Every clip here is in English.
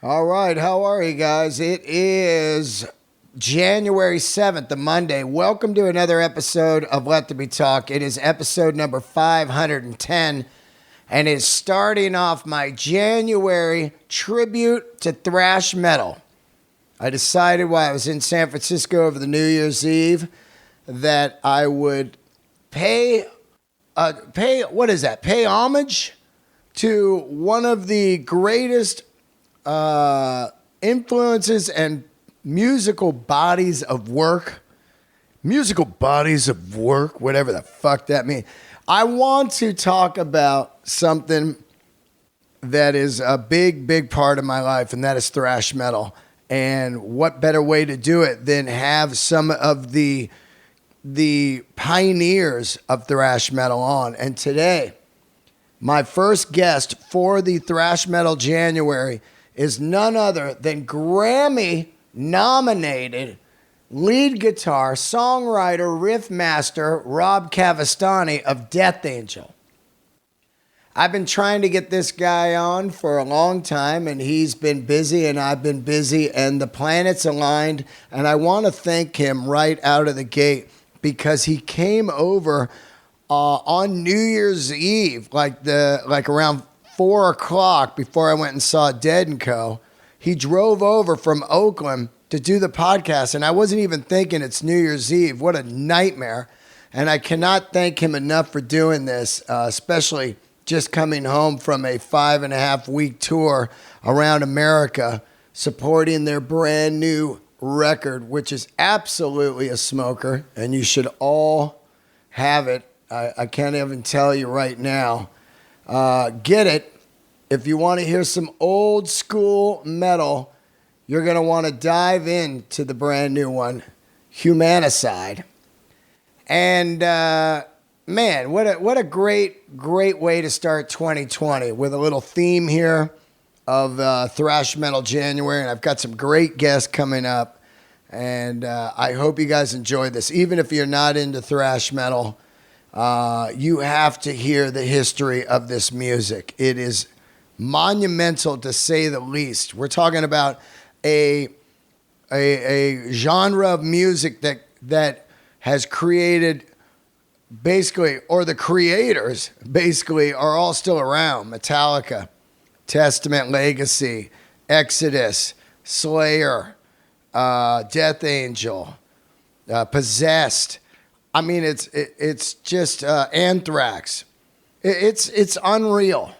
All right, how are you guys? It is January 7th, a Monday. Welcome to another episode of Let There Be Talk. It is episode number 510, and it's starting off my January tribute to thrash metal. I decided while I was in San Francisco over the New Year's Eve that I would pay homage to one of the greatest influences and musical bodies of work, whatever the fuck that means. I want to talk about something that is a big part of my life, and that is thrash metal. And what better way to do it than have some of the pioneers of thrash metal on. And today, my first guest for the Thrash Metal January is none other than Grammy-nominated lead guitar, songwriter, riff master, Rob Cavestany of Death Angel. I've been trying to get this guy on for a long time, and he's been busy, and I've been busy, and the planets aligned, and I want to thank him right out of the gate because he came over on New Year's Eve, like around 4 o'clock before I went and saw Dead & Co. He drove over from Oakland to do the podcast, and I wasn't even thinking it's New Year's Eve. What a nightmare. And I cannot thank him enough for doing this, especially just coming home from a 5.5-week tour around America, supporting their brand new record, which is absolutely a smoker, and you should all have it. I can't even tell you right now. Get it. If you want to hear some old school metal, you're going to want to dive into the brand new one, Humanicide. And man, what a great way to start 2020 with a little theme here of Thrash Metal January. And I've got some great guests coming up. And I hope you guys enjoy this. Even if you're not into thrash metal, you have to hear the history of this music. It is monumental, to say the least. We're talking about a genre of music that has created basically, or the creators basically are all still around. Metallica, Testament, Legacy, Exodus, Slayer, Death Angel, Possessed. I mean, it's just Anthrax. It's unreal.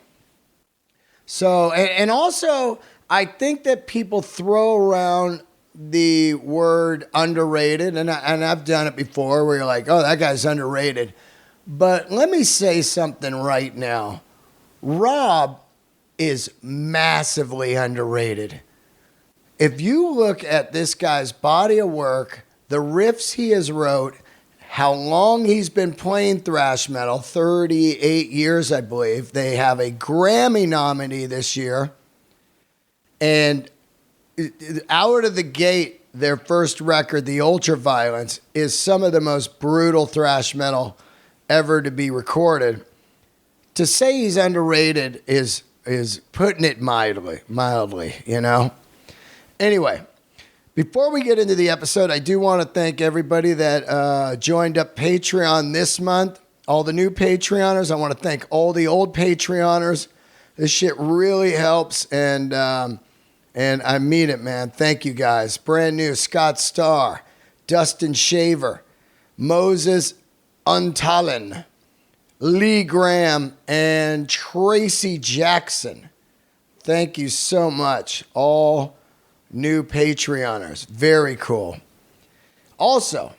So, and also, I think that people throw around the word underrated, and I've done it before, where you're like, oh, that guy's underrated. But let me say something right now. Rob is massively underrated. If you look at this guy's body of work, the riffs he has wrote, how long he's been playing thrash metal, 38 years, I believe. They have a Grammy nominee this year. And out of the gate, their first record, The Ultraviolence, is some of the most brutal thrash metal ever to be recorded. To say he's underrated is putting it mildly, you know? Anyway, before we get into the episode, I do want to thank everybody that joined up Patreon this month. All the new Patreoners. I want to thank all the old Patreoners. This shit really helps, and I mean it, man. Thank you, guys. Brand new, Scott Starr, Dustin Shaver, Moses Untalin, Lee Graham, and Tracy Jackson. Thank you so much, all new Patreoners. Very cool. Also,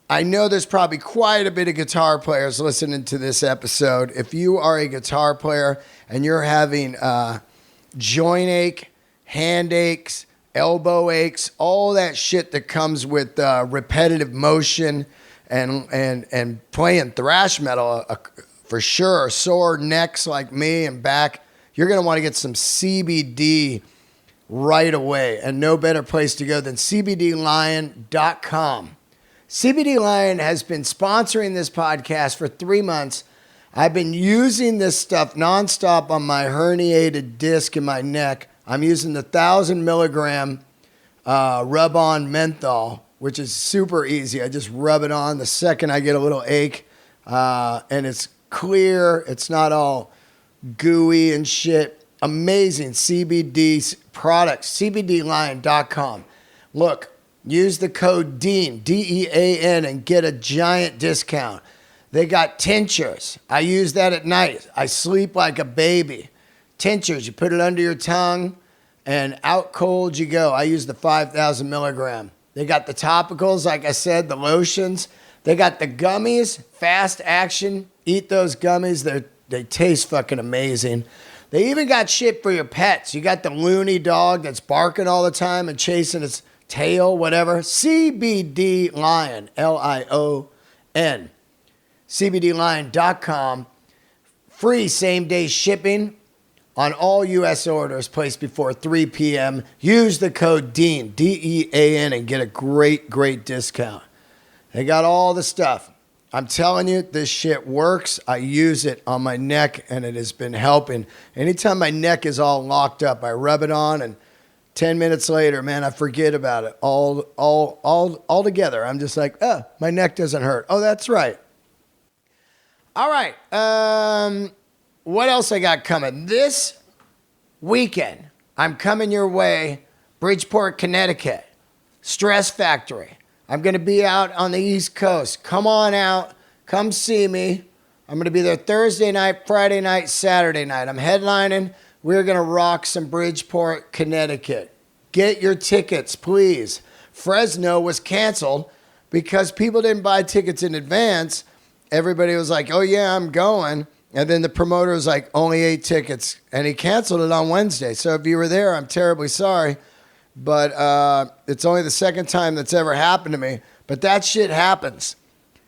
I know there's probably quite a bit of guitar players listening to this episode. If you are a guitar player and you're having joint ache, hand aches, elbow aches, all that shit that comes with repetitive motion and playing thrash metal, for sure, sore necks like me and back, you're going to want to get some CBD right away. And no better place to go than CBDLion.com. CBD Lion has been sponsoring this podcast for 3 months. I've been using this stuff nonstop on my herniated disc in my neck I'm using the 1,000 milligram rub-on menthol, which is super easy. I just rub it on the second I get a little ache, and it's clear. It's not all gooey and shit. Amazing CBD products, cbdlion.com. Look, use the code DEAN, DEAN, and get a giant discount. They got tinctures. I use that at night. I sleep like a baby. Tinctures, you put it under your tongue, and out cold you go. I use the 5,000 milligram. They got the topicals, like I said, the lotions. They got the gummies, fast action. Eat those gummies. They taste fucking amazing. They even got shit for your pets. You got the loony dog that's barking all the time and chasing its tail, whatever. CBD Lion, Lion. CBDlion.com. Free same-day shipping on all U.S. orders placed before 3 p.m. Use the code DEAN, DEAN, and get a great, great discount. They got all the stuff. I'm telling you, this shit works. I use it on my neck, and it has been helping. Anytime my neck is all locked up, I rub it on, and 10 minutes later, man, I forget about it all together. I'm just like, oh, my neck doesn't hurt. Oh, that's right. All right. What else I got coming? This weekend, I'm coming your way, Bridgeport, Connecticut, Stress Factory. I'm going to be out on the East Coast. Come on out. Come see me. I'm going to be there Thursday night, Friday night, Saturday night. I'm headlining. We're going to rock some Bridgeport, Connecticut. Get your tickets, please. Fresno was canceled because people didn't buy tickets in advance. Everybody was like, oh, yeah, I'm going. And then the promoter was like, only 8 tickets. And he canceled it on Wednesday. So if you were there, I'm terribly sorry. But it's only the second time that's ever happened to me. But that shit happens.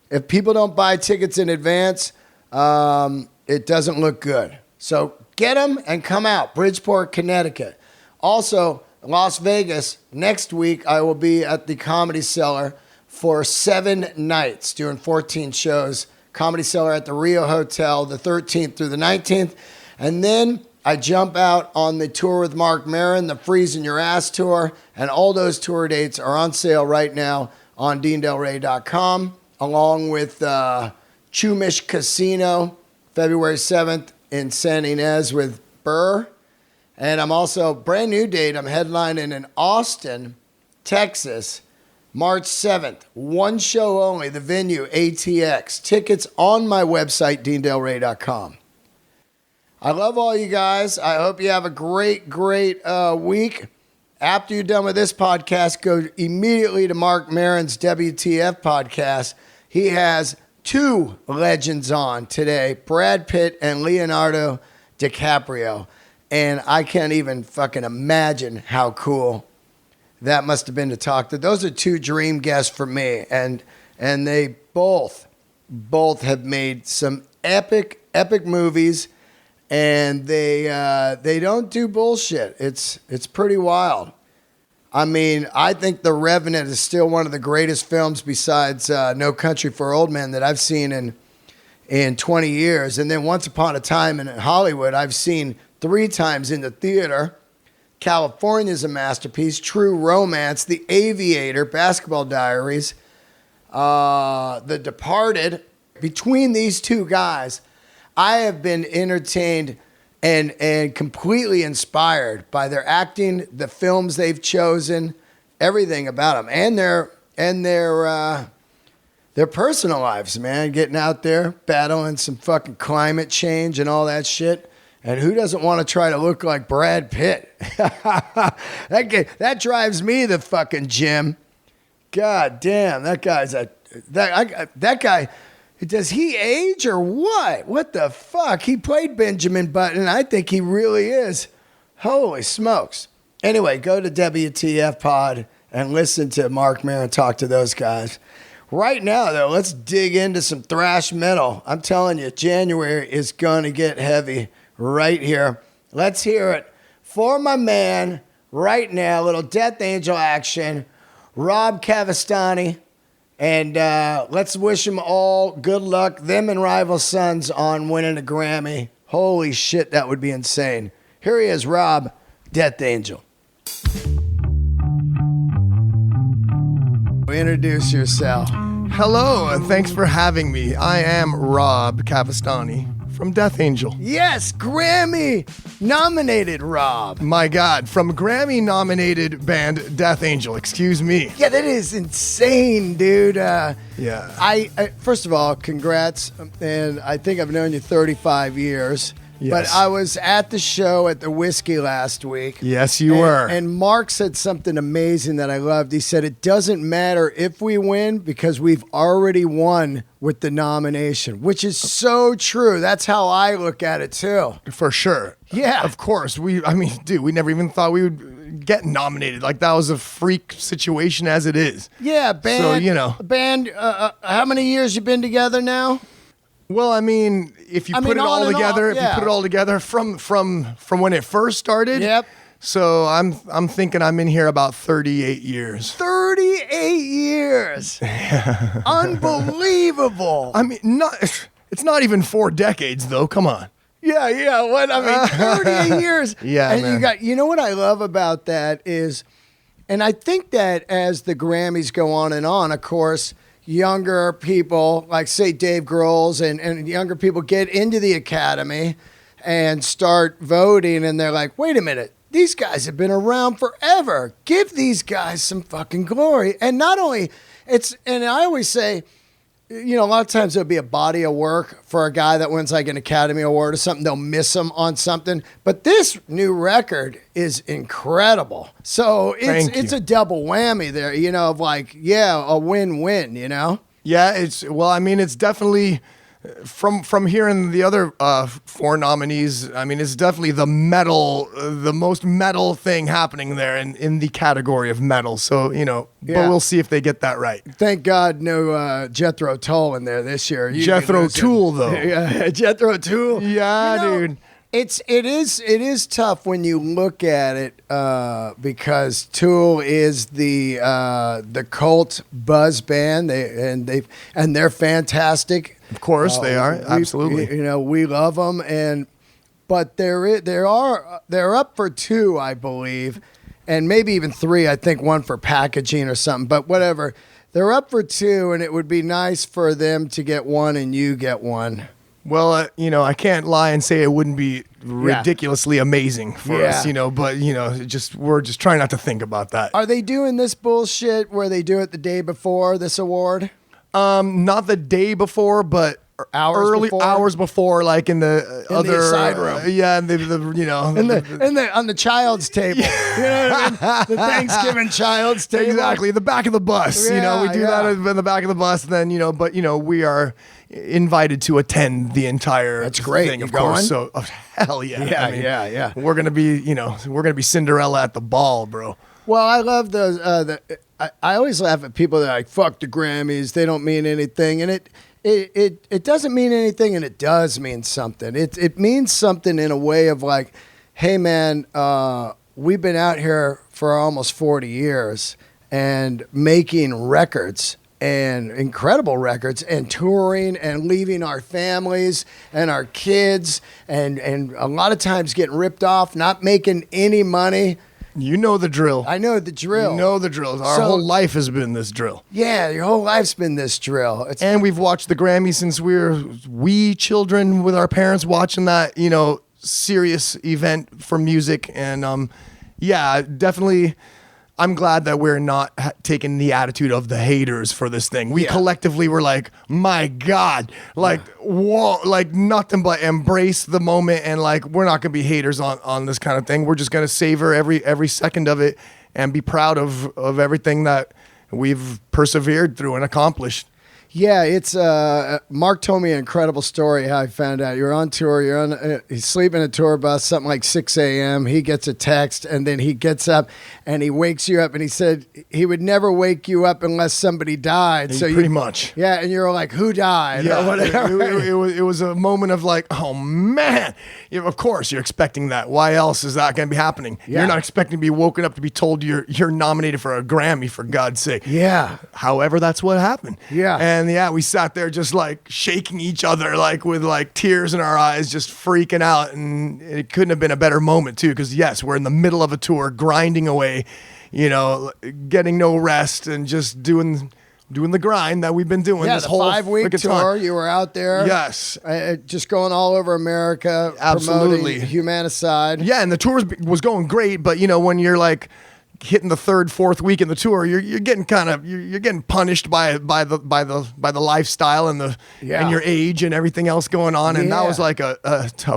If people don't buy tickets in advance, it doesn't look good. So get them and come out. Bridgeport, Connecticut. Also, Las Vegas, next week I will be at the Comedy Cellar for 7 nights, doing 14 shows. Comedy Cellar at the Rio Hotel, the 13th through the 19th. And then I jump out on the tour with Marc Maron, the Freezing Your Ass tour, and all those tour dates are on sale right now on DeanDelRey.com, along with Chumish Casino, February 7th in San Ynez with Burr. And I'm also, brand new date, I'm headlining in Austin, Texas, March 7th. One show only, the venue, ATX. Tickets on my website, DeanDelRey.com. I love all you guys. I hope you have a great, great week. After you're done with this podcast, go immediately to Marc Maron's WTF podcast. He has 2 legends on today, Brad Pitt and Leonardo DiCaprio. And I can't even fucking imagine how cool that must have been to talk to. Those are 2 dream guests for me. And they both have made some epic movies. And they don't do bullshit. It's pretty wild. I mean, I think The Revenant is still one of the greatest films besides No Country for Old Men that I've seen in 20 years. And then Once Upon a Time in Hollywood, I've seen 3 times in the theater. California's a masterpiece. True Romance, The Aviator, Basketball Diaries, The Departed. Between these 2 guys, I have been entertained and completely inspired by their acting, the films they've chosen, everything about them, and their personal lives, man. Getting out there, battling some fucking climate change and all that shit. And who doesn't want to try to look like Brad Pitt? That drives me the fucking gym. God damn, that guy. Does he age or what? What the fuck? He played Benjamin Button. I think he really is. Holy smokes. Anyway, go to WTF Pod and listen to Marc Maron talk to those guys. Right now, though, let's dig into some thrash metal. I'm telling you, January is going to get heavy right here. Let's hear it for my man right now. Little Death Angel action. Rob Cavestany. And let's wish them all good luck, them and Rival Sons, on winning a Grammy. Holy shit, that would be insane. Here he is, Rob Death Angel. Introduce yourself. Hello, and thanks for having me. I am Rob Cavestany from Death Angel. Yes, Grammy nominated Rob. My God, from Grammy nominated band Death Angel. Excuse me. Yeah, that is insane, dude. Yeah. I first of all, congrats, and I think I've known you 35 years. Yes. But I was at the show at the Whiskey last week. Yes, you were. And Marc said something amazing that I loved. He said, it doesn't matter if we win because we've already won with the nomination, which is so true. That's how I look at it, too. For sure. Yeah. Of course. We never even thought we would get nominated. Like, that was a freak situation as it is. Yeah, band. So, you know. Band, how many years you been together now? Well, I mean, if you put it all together, from when it first started. Yep. So I'm thinking I'm in here about 38 years. 38 years. Unbelievable. I mean, it's not even 4 decades though. Come on. Yeah. What I mean, 38 years. Yeah, and man. you know what I love about that is, and I think that as the Grammys go on and on, of course, younger people, like say Dave Grohl's and younger people get into the Academy and start voting, and they're like, wait a minute, these guys have been around forever. Give these guys some fucking glory. And not only, and I always say, you know, a lot of times there'll be a body of work for a guy that wins like an Academy Award or something. They'll miss him on something. But this new record is incredible. So it's a double whammy there, you know, of like, yeah, a win-win, you know? Yeah, it's definitely from hearing the other 4 nominees, I mean, it's definitely the most metal thing happening there in the category of metal. So, you know, But we'll see if they get that right. Thank God no Jethro Tull in there this year. Jethro Tull, though. Yeah, Jethro Tull. Yeah, you know, dude. It is tough when you look at it because Tool is the cult buzz band. They're fantastic. Of course they are. Absolutely. You know, we love them, but they're up for 2, I believe, and maybe even 3. I think 1 for packaging or something. But whatever, they're up for 2, and it would be nice for them to get 1 and you get 1. Well, you know, I can't lie and say it wouldn't be ridiculously amazing for us, you know, but, you know, we're just trying not to think about that. Are they doing this bullshit where they do it the day before this award? Not the day before, but hours before, like in the other side room. Yeah, and the you know, on the child's table. You know what I mean? The Thanksgiving child's table. Exactly, the back of the bus. You know, we do that in the back of the bus. Then but we are invited to attend the entire. That's great. Thing, of going? course. So hell yeah. Yeah. We're gonna be Cinderella at the ball, bro. Well, I love I always laugh at people that are like, fuck the Grammys, they don't mean anything. And it doesn't mean anything, and it does mean something. It means something in a way of like, hey man, we've been out here for almost 40 years and making records and incredible records and touring and leaving our families and our kids and a lot of times getting ripped off, not making any money. You know the drill. I know the drill. You know the drill. Our whole life has been this drill. Yeah, your whole life's been this drill. And we've watched the Grammys since we were wee children with our parents watching that, you know, serious event for music. And yeah, definitely, I'm glad that we're not taking the attitude of the haters for this thing. We collectively were like, my God, like, whoa, like nothing but embrace the moment. And like, we're not going to be haters on this kind of thing. We're just going to savor every second of it and be proud of everything that we've persevered through and accomplished. Yeah, it's Marc told me an incredible story how he found out. You're on tour, he's sleeping in a tour bus, something like 6 a.m. He gets a text, and then he gets up, and he wakes you up, and he said he would never wake you up unless somebody died. So pretty much. Yeah, and you're like, who died? Yeah, or whatever. It was a moment of like, oh, man. Of course, you're expecting that. Why else is that going to be happening? Yeah. You're not expecting to be woken up to be told you're nominated for a Grammy, for God's sake. Yeah. However, that's what happened. Yeah. And man, yeah, we sat there just like shaking each other, like with like tears in our eyes, just freaking out. And it couldn't have been a better moment too, because yes, we're in the middle of a tour, grinding away, you know, getting no rest and just doing the grind that we've been doing this the whole 5-week freaking tour. time. You were out there. Yes. Just going all over America. Absolutely. Promoting Humanicide. Yeah, and the tour was going great, but you know, when you're like hitting the 3rd, 4th week in the tour, you're getting kind of you're getting punished by the lifestyle and and your age and everything else going on, and that was like a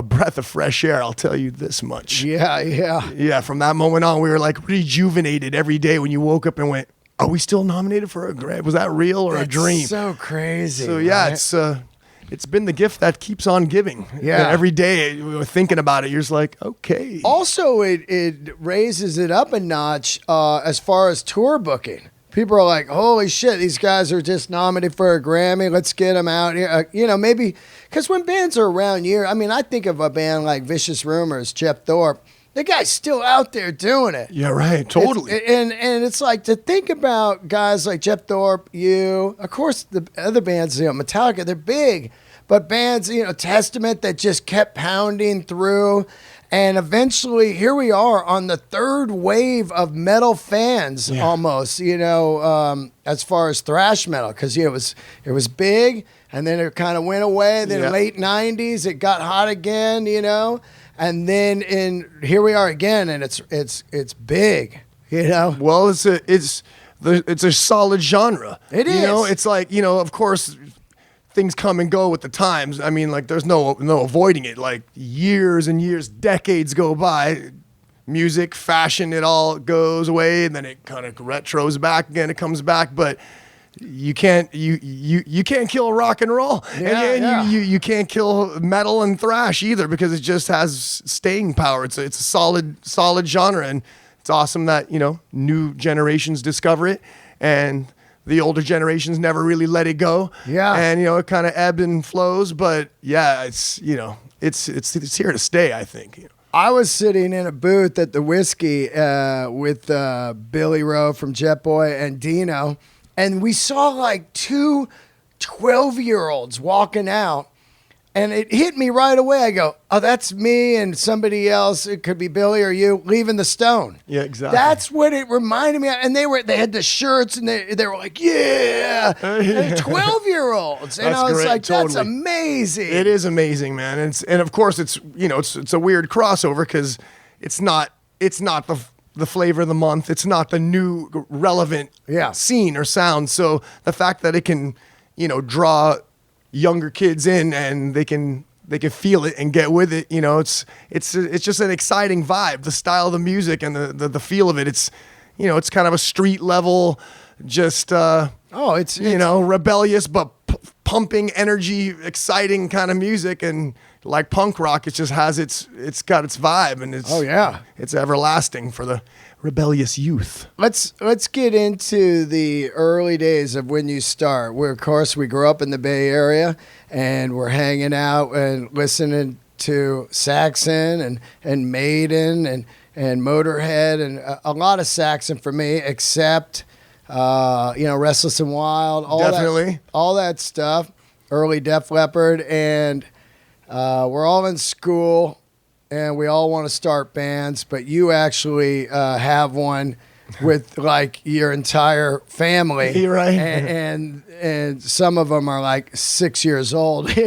breath of fresh air. I'll tell you this much. Yeah. From that moment on, we were like rejuvenated every day when you woke up and went, are we still nominated for a Grammy? Was that real or a dream? So crazy. So yeah, right? It's been the gift that keeps on giving. Yeah. And every day we're thinking about it, you're just like, okay. Also, it raises it up a notch as far as tour booking. People are like, holy shit, these guys are just nominated for a Grammy. Let's get them out here. You know, maybe because when bands are around here, I mean, I think of a band like Vicious Rumors, Jeff Thorpe. The guy's still out there doing it. Yeah, right. Totally. And it's like to think about guys like Jeff Thorpe, of course, the other bands, you know, Metallica, they're big, but bands, you know, Testament that just kept pounding through. And eventually, here we are on the 3rd wave of metal fans, almost, you know, as far as thrash metal, because it was big, and then it kind of went away. Then late 90s, it got hot again, you know. And then here we are again, and it's big, you know. Well, it's a solid genre. It is. You know, it's like, you know, of course, things come and go with the times. I mean, like there's no avoiding it. Like years and years, decades go by. Music, fashion, it all goes away, and then it kind of retros back again. It comes back, but you can't kill rock and roll, and you can't kill metal and thrash either, because it just has staying power. It's a solid genre, and it's awesome that, you know, new generations discover it, and the older generations never really let it go. Yeah, and you know, it kind of ebbed and flows, but yeah, it's, you know, it's here to stay, I think. I was sitting in a booth at the Whiskey with Billy Rowe from Jet Boy and Dino. And we saw like 2 12-year-olds walking out, and it hit me right away. I go, oh, that's me and somebody else. It could be Billy or you leaving the Stone. Yeah, exactly. That's what it reminded me of. And they had the shirts, and they were like, yeah. 12-year-olds. And I was great. like, Totally. that's amazing. It is amazing, man. And of course, it's, you know, it's a weird crossover, because it's not the flavor of the month. It's not the new relevant scene or sound. So the fact that it can, you know, draw younger kids in, and they can feel it and get with it, you know, it's just an exciting vibe. The style of the music and the feel of it. It's, you know, it's kind of a street level, just it's you know, rebellious but pumping energy, exciting kind of music. And like punk rock, it just has it's got its vibe, and it's everlasting for the rebellious youth. Let's get into the early days of when you start. Of course, we grew up in the Bay Area, and we're hanging out and listening to Saxon and Maiden and Motorhead, and a lot of Saxon for me, except you know, Restless and Wild, all that stuff. Early Def Leppard, and we're all in school, and we all want to start bands, but you actually have one with like your entire family. You're right. And some of them are like 6 years old. But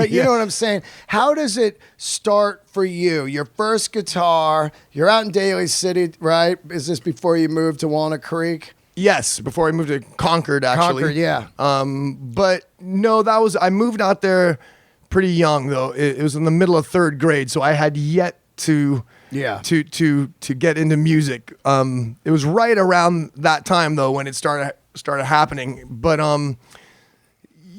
you know what I'm saying? How does it start for you? Your first guitar, you're out in Daly City, right? Is this before you moved to Walnut Creek? Yes, before I moved to Concord, actually. Concord, yeah. But no, I moved out there pretty young, though. It was in the middle of 3rd grade, so I had yet to get into music. It was right around that time, though, when it started happening. But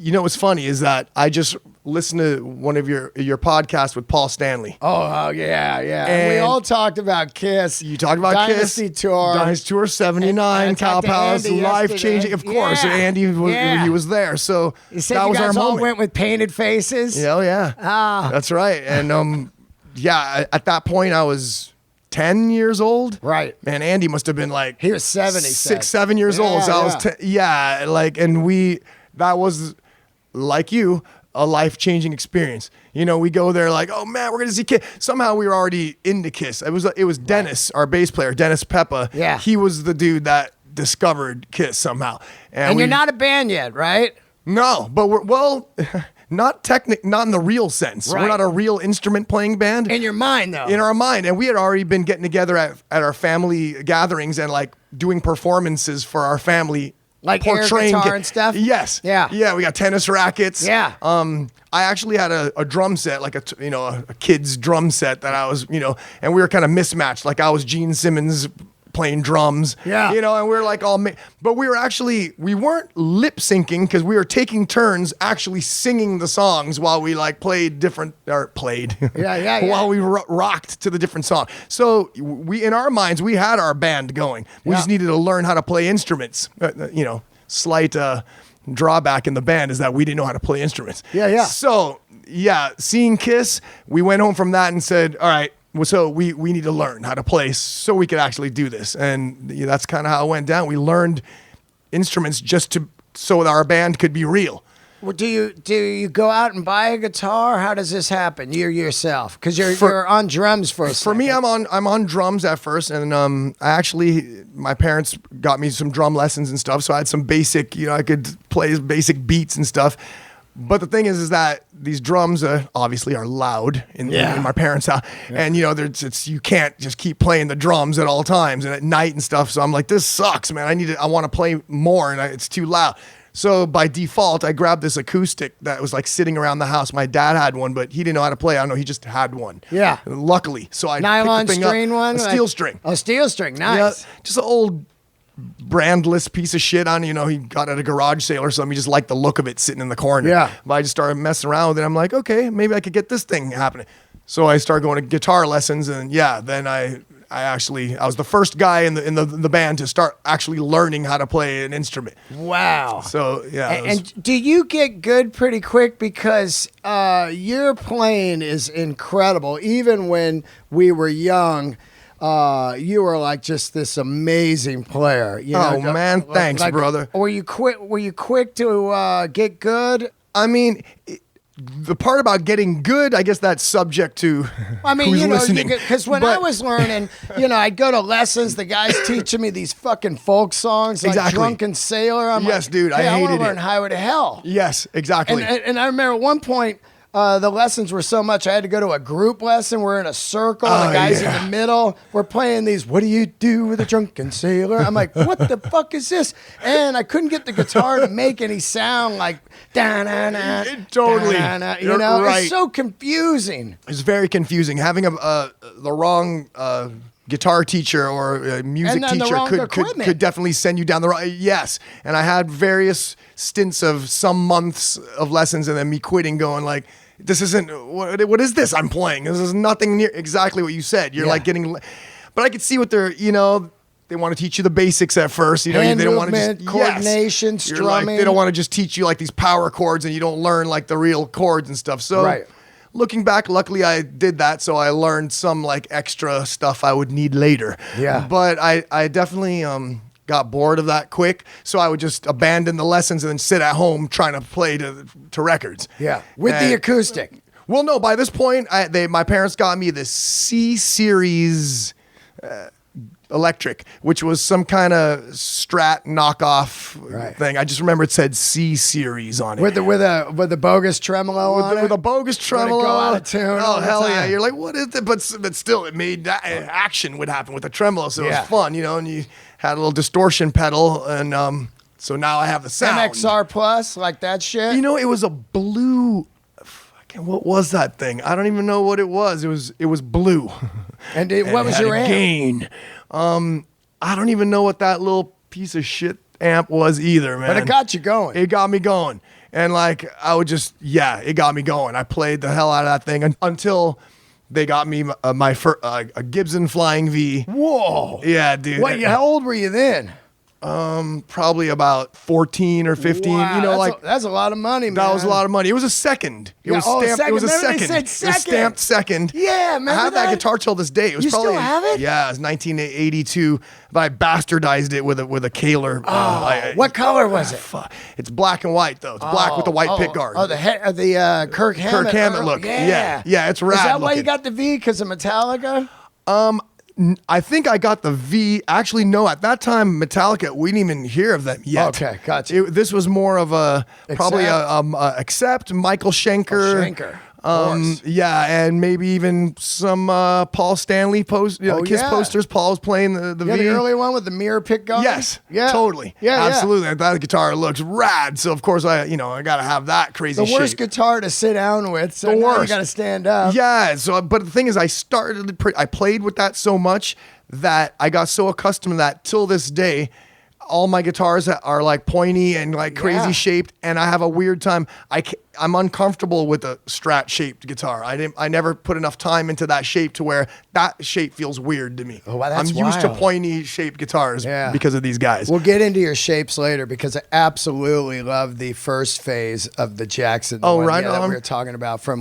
you know what's funny is that I just listened to one of your podcast with Paul Stanley. Oh yeah. And we all talked about Kiss. You talked about Dynasty Kiss. Tour. Dynasty Tour 79, Cow Palace, life-changing. Of course, Andy he was there. So you said that you was guys our all moment. went with painted faces? Yeah. Ah. That's right. And at that point I was 10 years old. Right. Man, Andy must have been like He was 7, he said. 7 years old. So I was, and that was like you, a life-changing experience. You know, we go there like, oh man, we're gonna see Kiss. Somehow we were already into Kiss. It was Dennis, our bass player, Dennis Peppa. Yeah. He was the dude that discovered Kiss somehow. And you're not a band yet, right? No, but not in the real sense. Right. We're not a real instrument playing band. In your mind, though. In our mind. And we had already been getting together at our family gatherings and like doing performances for our family. Like air guitar and stuff? Yes. Yeah. Yeah, we got tennis rackets. Yeah. I actually had a drum set, like a kid's drum set that I was, and we were kind of mismatched. Like I was Gene Simmons playing drums. Yeah. And we were like but we weren't lip syncing because we were taking turns actually singing the songs while we like played. Yeah. While we rocked to the different song. So in our minds, we had our band going. We just needed to learn how to play instruments. Slight drawback in the band is that we didn't know how to play instruments. Yeah. So seeing Kiss, we went home from that and said, all right, so we need to learn how to play so we could actually do this. And that's kind of how it went down. We learned instruments so that our band could be real. Well, do you go out and buy a guitar? How does this happen? You yourself, because you're on drums for a second. For me, I'm on drums at first, and my parents got me some drum lessons and stuff, so I had some basic, I could play basic beats and stuff. But the thing is that these drums obviously are loud in my parents' house, and you can't just keep playing the drums at all times and at night and stuff. So I'm like, this sucks, man. I want to play more, and it's too loud. So by default, I grabbed this acoustic that was like sitting around the house. My dad had one, but he didn't know how to play. I don't know. He just had one. Yeah. Luckily, so I nylon picked the thing string up, one, a steel string. Oh, steel string, nice. Yeah, just an old brandless piece of shit on. He got at a garage sale or something. He just liked the look of it sitting in the corner. Yeah. But I just started messing around with it. I'm like, okay, maybe I could get this thing happening. So I started going to guitar lessons, and then I was the first guy in the band to start actually learning how to play an instrument. Wow. So and do you get good pretty quick, because your playing is incredible. Even when we were young, you were like just this amazing player. Man, thanks, brother. Were you quick to get good? I mean, the part about getting good, I guess that's subject to who's listening. Because when I was learning, I'd go to lessons. The guys teaching me these fucking folk songs, like Exactly. Drunken Sailor. I'm yes, like, dude, hey, I want hated to learn it. Highway to Hell. Yes, exactly. And I remember at one point, the lessons were so much I had to go to a group lesson. We're in a circle. The guys in the middle. We're playing these. What do you do with a drunken sailor? I'm like, what the fuck is this? And I couldn't get the guitar to make any sound like da na na. Totally. You're right. It's so confusing. It's very confusing. Having the wrong guitar teacher or a music And the teacher wrong could equipment. definitely send you down the wrong. Yes, and I had various stints of some months of lessons, and then me quitting, going like, this isn't what is this I'm playing? This is nothing near exactly what you said. You're like getting, but I could see what they're they want to teach you the basics at first. They don't want to just coordination, You're like, strumming. they don't want to just teach you like these power chords and you don't learn like the real chords and stuff. So Right. looking back, luckily I did that, so I learned some like extra stuff I would need later. Yeah. But I definitely got bored of that quick, so I would just abandon the lessons and then sit at home trying to play to records. Yeah, with the acoustic. Well, no, by this point, my parents got me the C Series electric, which was some kind of Strat knockoff thing. I just remember it said C Series on it. With the bogus tremolo on it? With a bogus tremolo. Go out of tune all Oh, the hell time. yeah. You're like, what is it? But still, it made that action would happen with the tremolo, so it was fun, and you had a little distortion pedal, and so now I have the sound. MXR Plus, like that shit? It was a blue... What was that thing? I don't even know what it was. It was blue. And what was your amp? Gain. I don't even know what that little piece of shit amp was either, man. But it got you going. It got me going. And like, I would just, it got me going. I played the hell out of that thing until they got me my first, a Gibson Flying V. Whoa. Yeah, dude. How old were you then? Probably about 14 or 15. Wow, You know, that's a lot of money, man. that was a lot of money. It was a second. It was stamped. second. It was a Remember they second. said It was second? stamped second. Yeah, remember I have that that? guitar till this day. It was You probably still have it? Yeah, it was 1982. But I bastardized it with a Kaler. What color was it? It's black and white though. It's black with the white pick guard. Oh, the Kirk Hammett. Look. Yeah, Yeah, it's rad. Is that why you looking. got the V? Because of Metallica? I think I got the V. Actually, no. At that time, Metallica, we didn't even hear of them yet. Okay, gotcha. This was more of probably Accept, Michael Schenker. Schenker. Of course. Yeah, and maybe even some Paul Stanley Kiss yeah. posters. Paul was playing the Yeah, V. the early one with the mirror pick guard? Yes. Yeah. Totally. Yeah, absolutely. That guitar looks rad. So of course I got to have that crazy. The worst shape. guitar to sit down with. So The now you worst. got to stand up. Yeah. So, but the thing is, I played with that so much that I got so accustomed to that till this day. All my guitars are like pointy and like crazy shaped, and I have a weird time. I'm uncomfortable with a Strat shaped guitar. I never put enough time into that shape to where that shape feels weird to me. Oh, wow, that's I'm used to wild. pointy shaped guitars because of these guys. We'll get into your shapes later because I absolutely love the first phase of the Jackson. Oh, one, right that on. we were talking about from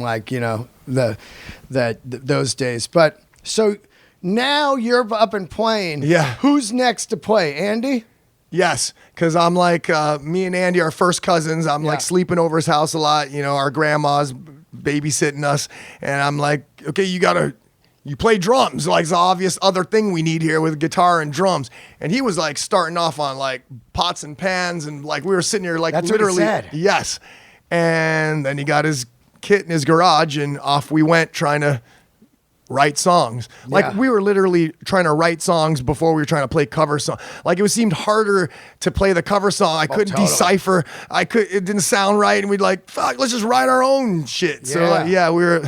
those days. But so now you're up and playing. Yeah. Who's next to play? Andy? Yes, because I'm like, me and Andy are first cousins. I'm like sleeping over his house a lot. You know, our grandma's babysitting us. And I'm like, okay, you play drums. Like, it's the obvious other thing we need here with guitar and drums. And he was like starting off on like pots and pans. And like, we were sitting here like That's literally. what he said. Yes. And then he got his kit in his garage and off we went trying to write songs. Like we were literally trying to write songs before we were trying to play cover song. Like it seemed harder to play the cover song. I couldn't decipher. It didn't sound right. And we'd like, fuck, let's just write our own shit. So we were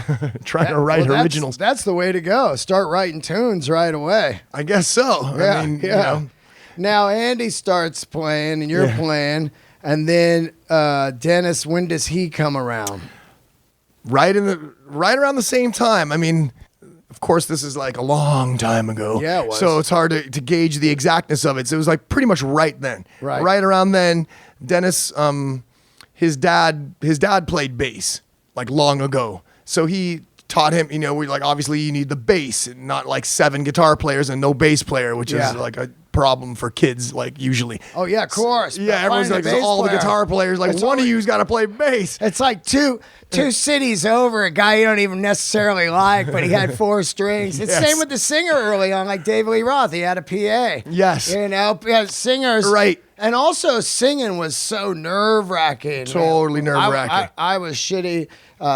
trying to write originals. That's the way to go. Start writing tunes right away. I guess so. Yeah, I mean, you know. Now Andy starts playing and you're playing. And then Dennis, when does he come around? Right around the same time. I mean, of course, this is like a long time ago. Yeah, it was. So it's hard to gauge the exactness of it. So it was like pretty much right then. Right around then, Dennis, his dad played bass like long ago. So he taught him, we like, obviously you need the bass and not like 7 guitar players and no bass player, which is like a problem for kids, like usually. Oh yeah, of course. Yeah, everyone's like, all the guitar players, like one of you's got to play bass. It's like two cities over, a guy you don't even necessarily like, but he had 4 strings. It's same with the singer early on, like David Lee Roth. He had a PA. Yes. Singers. Right. And also singing was so nerve-wracking. Totally nerve-wracking. I was shitty,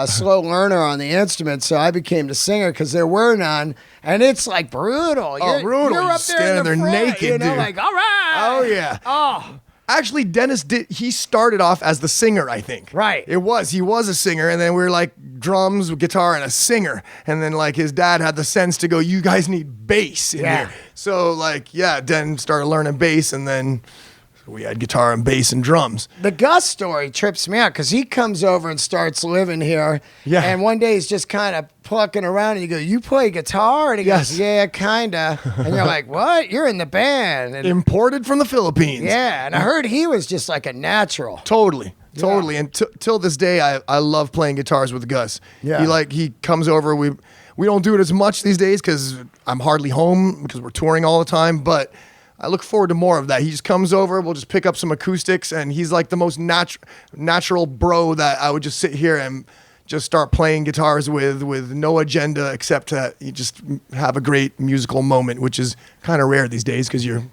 slow learner on the instrument, so I became the singer because there were none. And it's like brutal. Brutal. You're up there in the front, naked, dude. like, all right. Oh, yeah. Oh. Actually, Dennis he started off as the singer, I think. Right. He was a singer, and then we were like drums, guitar, and a singer. And then like his dad had the sense to go, you guys need bass in here. So like, Den started learning bass, and then we had guitar and bass and drums. The Gus story trips me out because he comes over and starts living here. Yeah. And one day he's just kind of plucking around and you go, you play guitar? And he goes, yeah, kind of. And you're like, what? You're in the band. And imported from the Philippines. Yeah. And I heard he was just like a natural. Totally. And till this day, I love playing guitars with Gus. Yeah. He comes over. We don't do it as much these days because I'm hardly home because we're touring all the time. But I look forward to more of that. He just comes over, we'll just pick up some acoustics, and he's like the most natural bro that I would just sit here and just start playing guitars with no agenda except to just have a great musical moment, which is kind of rare these days because your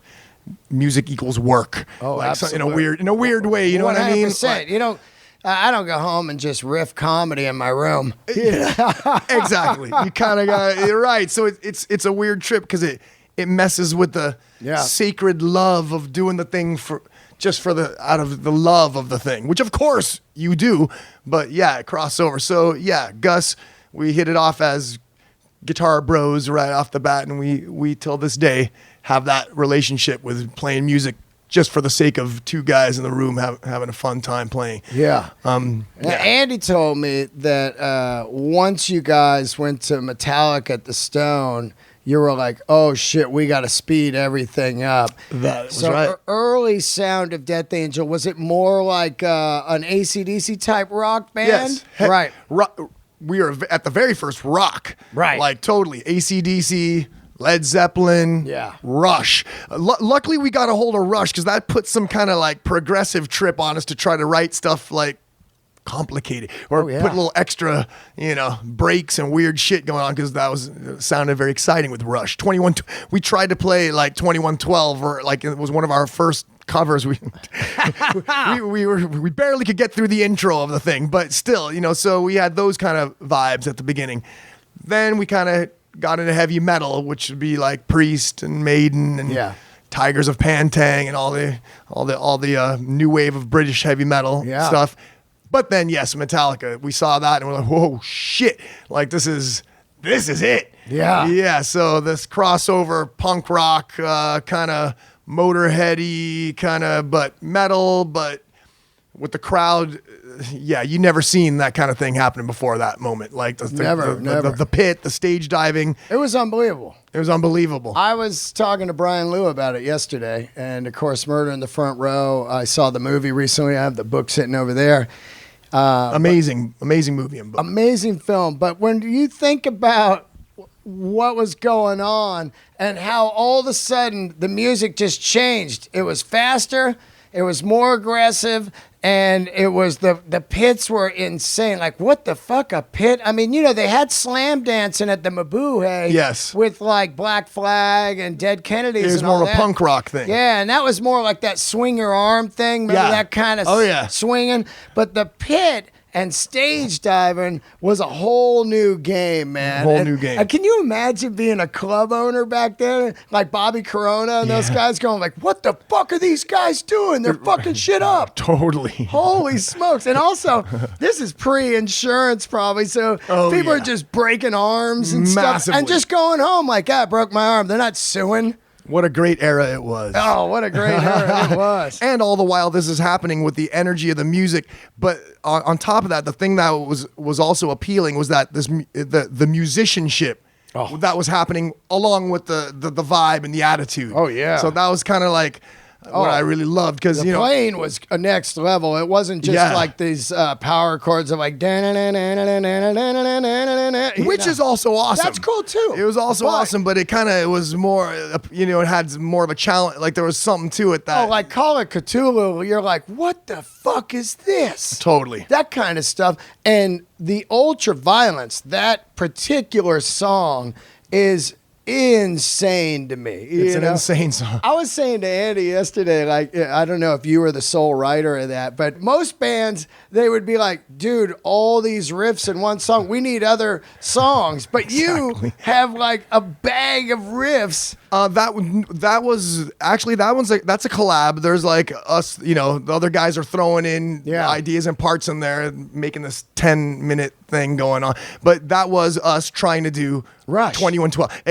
music equals work. Oh, like absolutely. in a weird way, you know what I mean? 100%. I don't go home and just riff comedy in my room. Exactly. You kind of got it right. So it's a weird trip because it messes with the sacred love of doing the thing out of the love of the thing, which of course you do, but crossover. So Gus, we hit it off as guitar bros right off the bat, and we till this day have that relationship with playing music just for the sake of 2 guys in the room having a fun time playing. Yeah. Andy told me that once you guys went to Metallica at the Stone, you were like, oh shit, we got to speed everything up. That was so right. Early sound of Death Angel, was it more like an AC/DC type rock band? Yes. Right. We were at the very first rock. Right. Like totally. AC/DC, Led Zeppelin, Yeah. Rush. Luckily, we got a hold of Rush because that put some kind of like progressive trip on us to try to write stuff like complicated or yeah. put a little extra, breaks and weird shit going on because sounded very exciting with Rush. We tried to play like 2112 or like it was one of our first covers. We barely could get through the intro of the thing, but still, so we had those kind of vibes at the beginning. Then we kind of got into heavy metal, which would be like Priest and Maiden and Tigers of Pantang and all the new wave of British heavy metal stuff. But then, yes, Metallica, we saw that and we're like, whoa, shit. Like, this is it. Yeah. Yeah, so this crossover punk rock, kind of Motorheady, but metal, but with the crowd, you never seen that kind of thing happening before that moment. Like, the pit, the stage diving. It was unbelievable. It was unbelievable. I was talking to Brian Liu about it yesterday, and of course, Murder in the Front Row. I saw the movie recently. I have the book sitting over there. Amazing movie and book. Amazing film. But when you think about what was going on and how all of a sudden the music just changed, it was faster, it was more aggressive, and it was the pits were insane. Like, what the fuck, a pit? I mean, they had slam dancing at the Mabuhay. Yes. With like Black Flag and Dead Kennedys. It was and more all of a that. punk rock thing. Yeah, and that was more like that swing your arm thing. Remember that kind of swinging? But the pit and stage diving was a whole new game, man. New game. And can you imagine being a club owner back then? Like Bobby Corona and those guys going like, what the fuck are these guys doing? They're fucking shit up. Totally. Holy smokes. And also, this is pre-insurance probably, so people are just breaking arms and stuff. And just going home like, I broke my arm. They're not suing. What a great era it was. Oh, what a great era it was. And all the while this is happening with the energy of the music. But on top of that, the thing that was also appealing was that the musicianship that was happening along with the vibe and the attitude. Oh, yeah. So that was kind of like what I really loved because the playing was a next level. It wasn't just like these power chords of like which is also awesome. That's cool too. It was also awesome, but it was more it had more of a challenge. Like there was something to it that like Call of Cthulhu. You're like, what the fuck is this? Totally that kind of stuff. And the ultra violence, that particular song is insane to me. It's an insane song. I was saying to Andy yesterday, like, I don't know if you were the sole writer of that, but most bands, they would be like, dude, all these riffs in one song, we need other songs. But you have like a bag of riffs. That's a collab. There's like us, the other guys are throwing in ideas and parts in there, making this 10-minute thing going on. But that was us trying to do Rush 2112.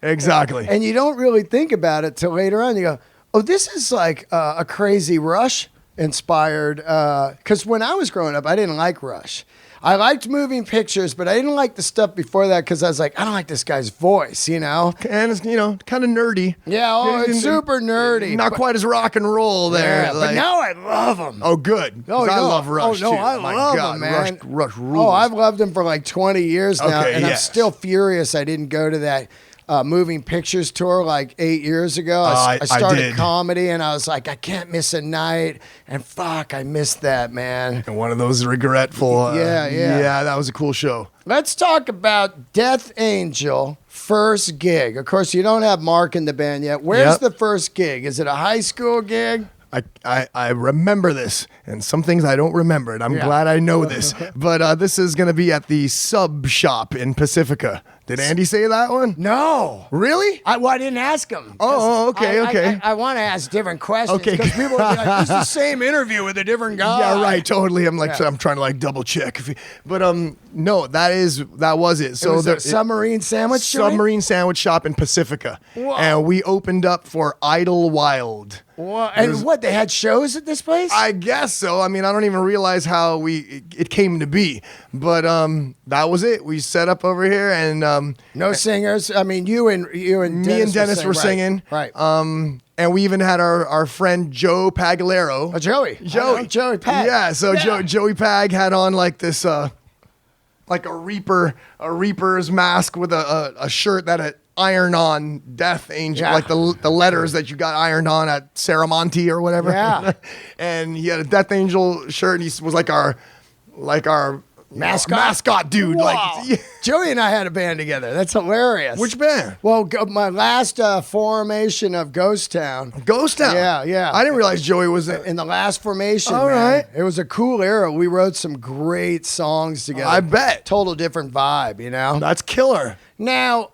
Exactly. And you don't really think about it till later on. You go, oh, this is like a crazy Rush inspired. Because when I was growing up, I didn't like Rush. I liked Moving Pictures, but I didn't like the stuff before that because I was like, I don't like this guy's voice, And it's, kind of nerdy. Yeah, it's super nerdy. Not quite as rock and roll there. Yeah, but now I love him. Oh, good. I love Rush, too. I love him, man. Rush rules. Oh, I've loved him for like 20 years now, and I'm still furious I didn't go to that Moving Pictures tour like 8 years ago. I started comedy, and I was like, I can't miss a night. And fuck, I missed that, man. And one of those regretful. Yeah, that was a cool show. Let's talk about Death Angel first gig. Of course, you don't have Marc in the band yet. Where's the first gig? Is it a high school gig? I remember this, and some things I don't remember, and I'm glad I know this. But this is going to be at the Sub Shop in Pacifica. Did Andy say that one? No. Really? I didn't ask him. Oh, okay. I want to ask different questions. Okay. Because people will be like, it's the same interview with a different guy. Yeah, right, totally. I'm trying to like double check. But no, that was it. So it was a submarine sandwich shop? Submarine sandwich shop in Pacifica. Whoa. And we opened up for Idlewild. Well, and what, they had shows at this place? I guess so. I mean, I don't even realize how it came to be, but that was it. We set up over here, and no singers. I mean, you and me and Dennis were singing, right? And we even had our friend Joe Pagalero. Oh, Joey Pag. Yeah, so yeah. Joey Pag had on like this, like a reaper's mask with a shirt that had iron on Death Angel, like the letters that you got ironed on at Saramonte or whatever. Yeah. And he had a Death Angel shirt, and he was like our mascot dude. Wow. Like Joey and I had a band together. That's hilarious. Which band? Well, my last formation of Ghost Town. Ghost Town. Yeah. I didn't realize Joey was in the last formation. All man. right. It was a cool era. We wrote some great songs together. I bet. Total different vibe, you know. That's killer. Now,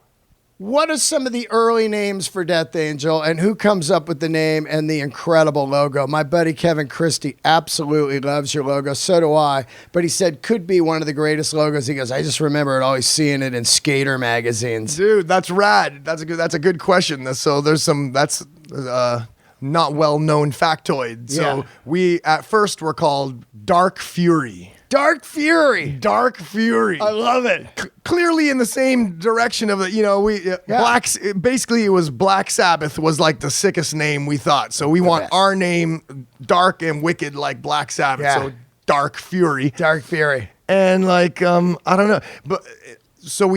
what are some of the early names for Death Angel, and who comes up with the name and the incredible logo? My buddy Kevin Christie absolutely loves your logo. So do I. But he said could be one of the greatest logos. He goes, I just remember always seeing it in skater magazines. Dude, that's rad. That's a good question. So there's that's not well known factoid. So we at first were called Dark Fury. Dark Fury. Dark Fury. I love it. Clearly in the same direction of basically it was Black Sabbath was like the sickest name we thought. So we want our name dark and wicked like Black Sabbath. Yeah. So Dark Fury. Dark Fury. And like I don't know, but so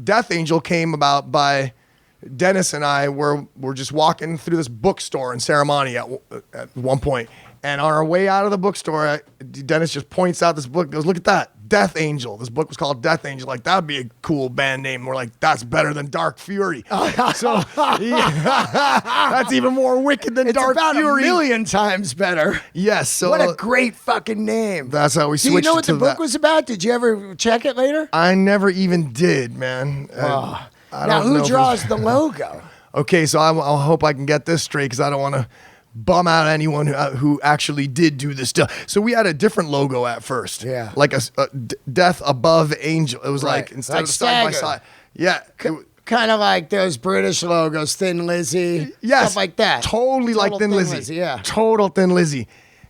Death Angel came about by Dennis and I were just walking through this bookstore in Saramonte at one point. And on our way out of the bookstore, Dennis just points out this book, goes, look at that, Death Angel. This book was called Death Angel. Like, that'd be a cool band name. We're like, that's better than Dark Fury. So, that's even more wicked than Dark Fury. It's about a million times better. Yes. So what a great fucking name. That's how we switched. Do you know what the book that was about? Did you ever check it later? I never even did, man. Now, who draws the logo? Okay, so I'll hope I can get this straight because I don't want to bum out anyone who actually did do this stuff. So we had a different logo at first. Yeah. Like a Death Above Angel. It was like instead like of side by staggered. side. Yeah. Kind of like those British logos, Thin Lizzy. Yes. Stuff like that. Totally like Thin Lizzy. Yeah. Total Thin Lizzy.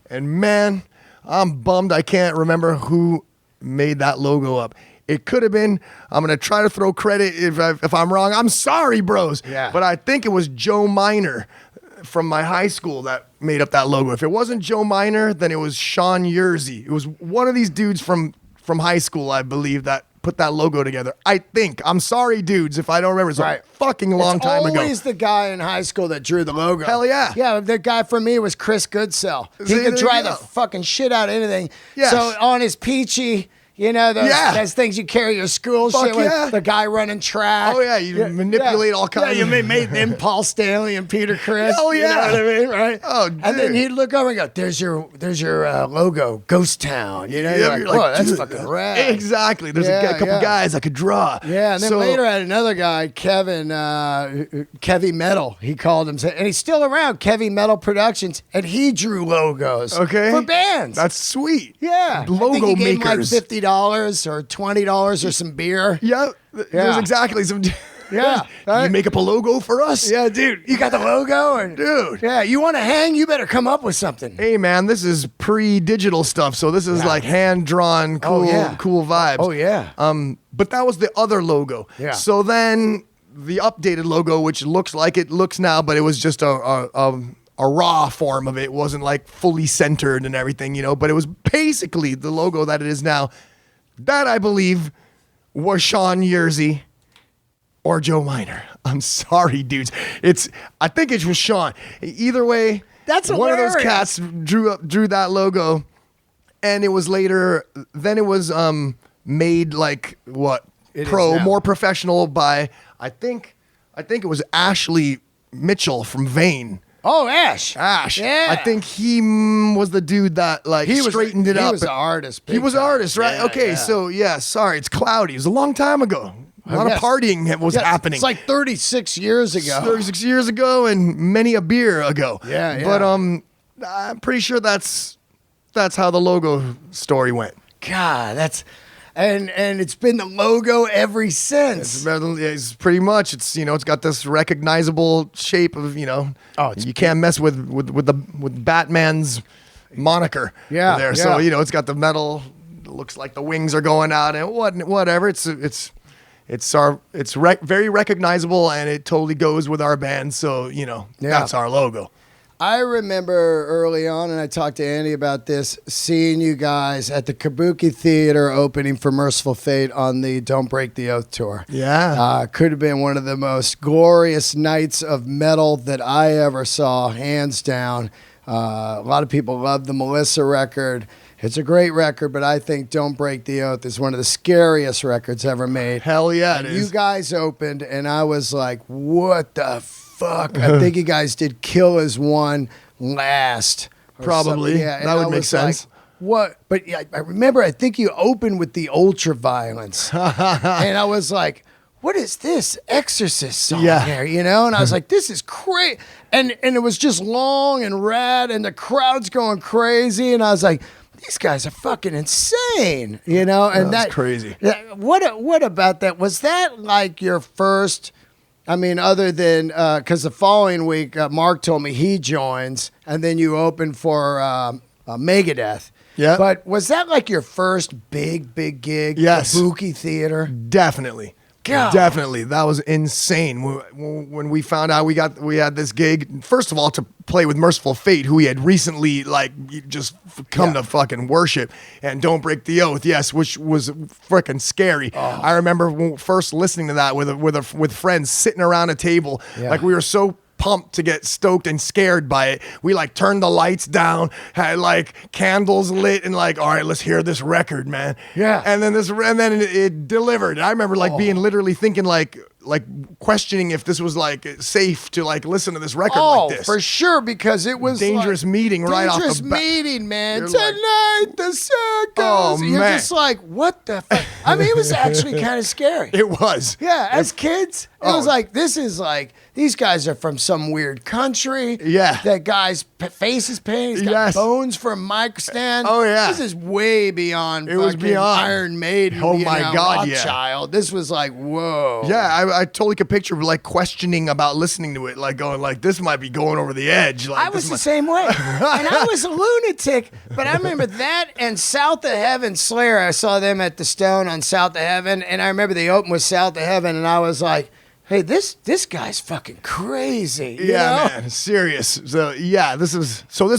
And man, I'm bummed I can't remember who made that logo up. It could have been, I'm going to try to throw credit if I'm wrong. I'm sorry, bros. Yeah. But I think it was Joe Minor from my high school that made up that logo. If it wasn't Joe Minor, then it was Sean Yersey. It was one of these dudes from high school, I believe, that put that logo together. I think. I'm sorry, dudes, if I don't remember. It's a fucking long time ago. Always the guy in high school that drew the logo. Hell yeah. Yeah, the guy for me was Chris Goodsell. He See, could there draw you the go. fucking shit out of anything. Yes. So on his peachy, you know, those things you carry your school Fuck shit yeah. with, the guy running track. Oh, yeah, you manipulate all kinds Yeah, of- you made them Paul Stanley and Peter Chris. Hell You yeah. know what I mean, right? Oh, And then dude. he'd look over and go, there's your logo, Ghost Town. You know, Yeah, you're like, whoa, that's dude, fucking rad. Exactly. There's Yeah, a couple yeah. guys I could draw. Yeah, and then So- later I had another guy, Kevin, Kevy Metal, he called him, and he's still around, Kevy Metal Productions, and he drew logos for bands. That's sweet. yeah. Logo I think he gave him makers. like $50 or $20 or some beer. Yeah. There's Yeah. exactly some. Yeah, right? You make up a logo for us? Yeah, dude, you got the logo? And, Dude. Yeah, you want to hang? You better come up with something. Hey man, this is pre-digital stuff, so this is like hand-drawn, cool, cool vibes. Oh, yeah. But that was the other logo. Yeah. So then the updated logo, which looks like it looks now, but it was just a raw form of it. It wasn't like fully centered and everything, you know. But it was basically the logo that it is now. That I believe was Sean Yersey or Joe Minor. I'm sorry, dudes. I think it was Sean. Either way, That's one of those hilarious. cats drew that logo, and it was later. Then it was made like what It is pro now. more professional by I think it was Ashley Mitchell from Vane. Oh, Ash. Yeah. I think he was the dude that straightened it up. He was an artist. He was an big artist, time. right? Yeah, Okay, yeah. so sorry, it's cloudy. It was a long time ago. A lot Yes. of partying was Yes, happening. It's like 36 years ago. 36 years ago and many a beer ago. Yeah, yeah. But I'm pretty sure that's how the logo story went. God, and it's been the logo ever since. It's pretty much. It's it's got this recognizable shape of you can't mess with Batman's moniker. Yeah, there. yeah. So it's got the metal. Looks like the wings are going out and whatever. It's very recognizable, and it totally goes with our band. So that's our logo. I remember early on, and I talked to Andy about this, seeing you guys at the Kabuki Theater opening for Merciful Fate on the Don't Break the Oath tour. Yeah. Could have been one of the most glorious nights of metal that I ever saw, hands down. A lot of people love the Melissa record. It's a great record, but I think Don't Break the Oath is one of the scariest records ever made. Hell yeah, it is. You guys opened, and I was like, what the fuck? I think you guys did Kill As One last. Probably. Yeah, that would make sense. Like, what? But yeah, I remember, I think you opened with the Ultraviolence. And I was like, what is this Exorcist song here? And I was like, this is crazy. And it was just long and rad, and the crowd's going crazy. And I was like, these guys are fucking insane, And that's crazy. What about that? Was that like your first? I mean, other than because the following week, Marc told me he joins, and then you open for Megadeth. Yeah. But was that like your first big gig? Yes. Kabuki Theater. Definitely. God. Definitely. That was insane. When we found out we had this gig, first of all, to play with Merciful Fate, who we had recently just come to fucking worship, and Don't Break the Oath, yes, which was freaking scary. Oh. I remember first listening to that with friends sitting around a table, like we were so pumped to get stoked and scared by it. We turned the lights down, had candles lit, and all right, let's hear this record, man. Yeah. And then it delivered. I remember being literally thinking questioning if this was safe to listen to this record like this. For sure, because it was dangerous meeting right off the bat. Dangerous meeting, man. You're Tonight the circus. Oh, You're man. just like, what the fuck? I mean, it was actually kind of scary. It was. Yeah, as kids, it was this is these guys are from some weird country. Yeah. That guy's face is painted. He's got bones for a mic stand. Oh, yeah. This is way beyond it was beyond Iron Maiden. Oh, my God, Rothschild. This was whoa. Yeah, I totally could picture questioning about listening to it, going this might be going over the edge. I was the same way. And I was a lunatic, but I remember that and South of Heaven Slayer. I saw them at the Stone on South of Heaven, and I remember they opened with South of Heaven, and I was like, hey, this guy's fucking crazy. You know? Man, serious. So this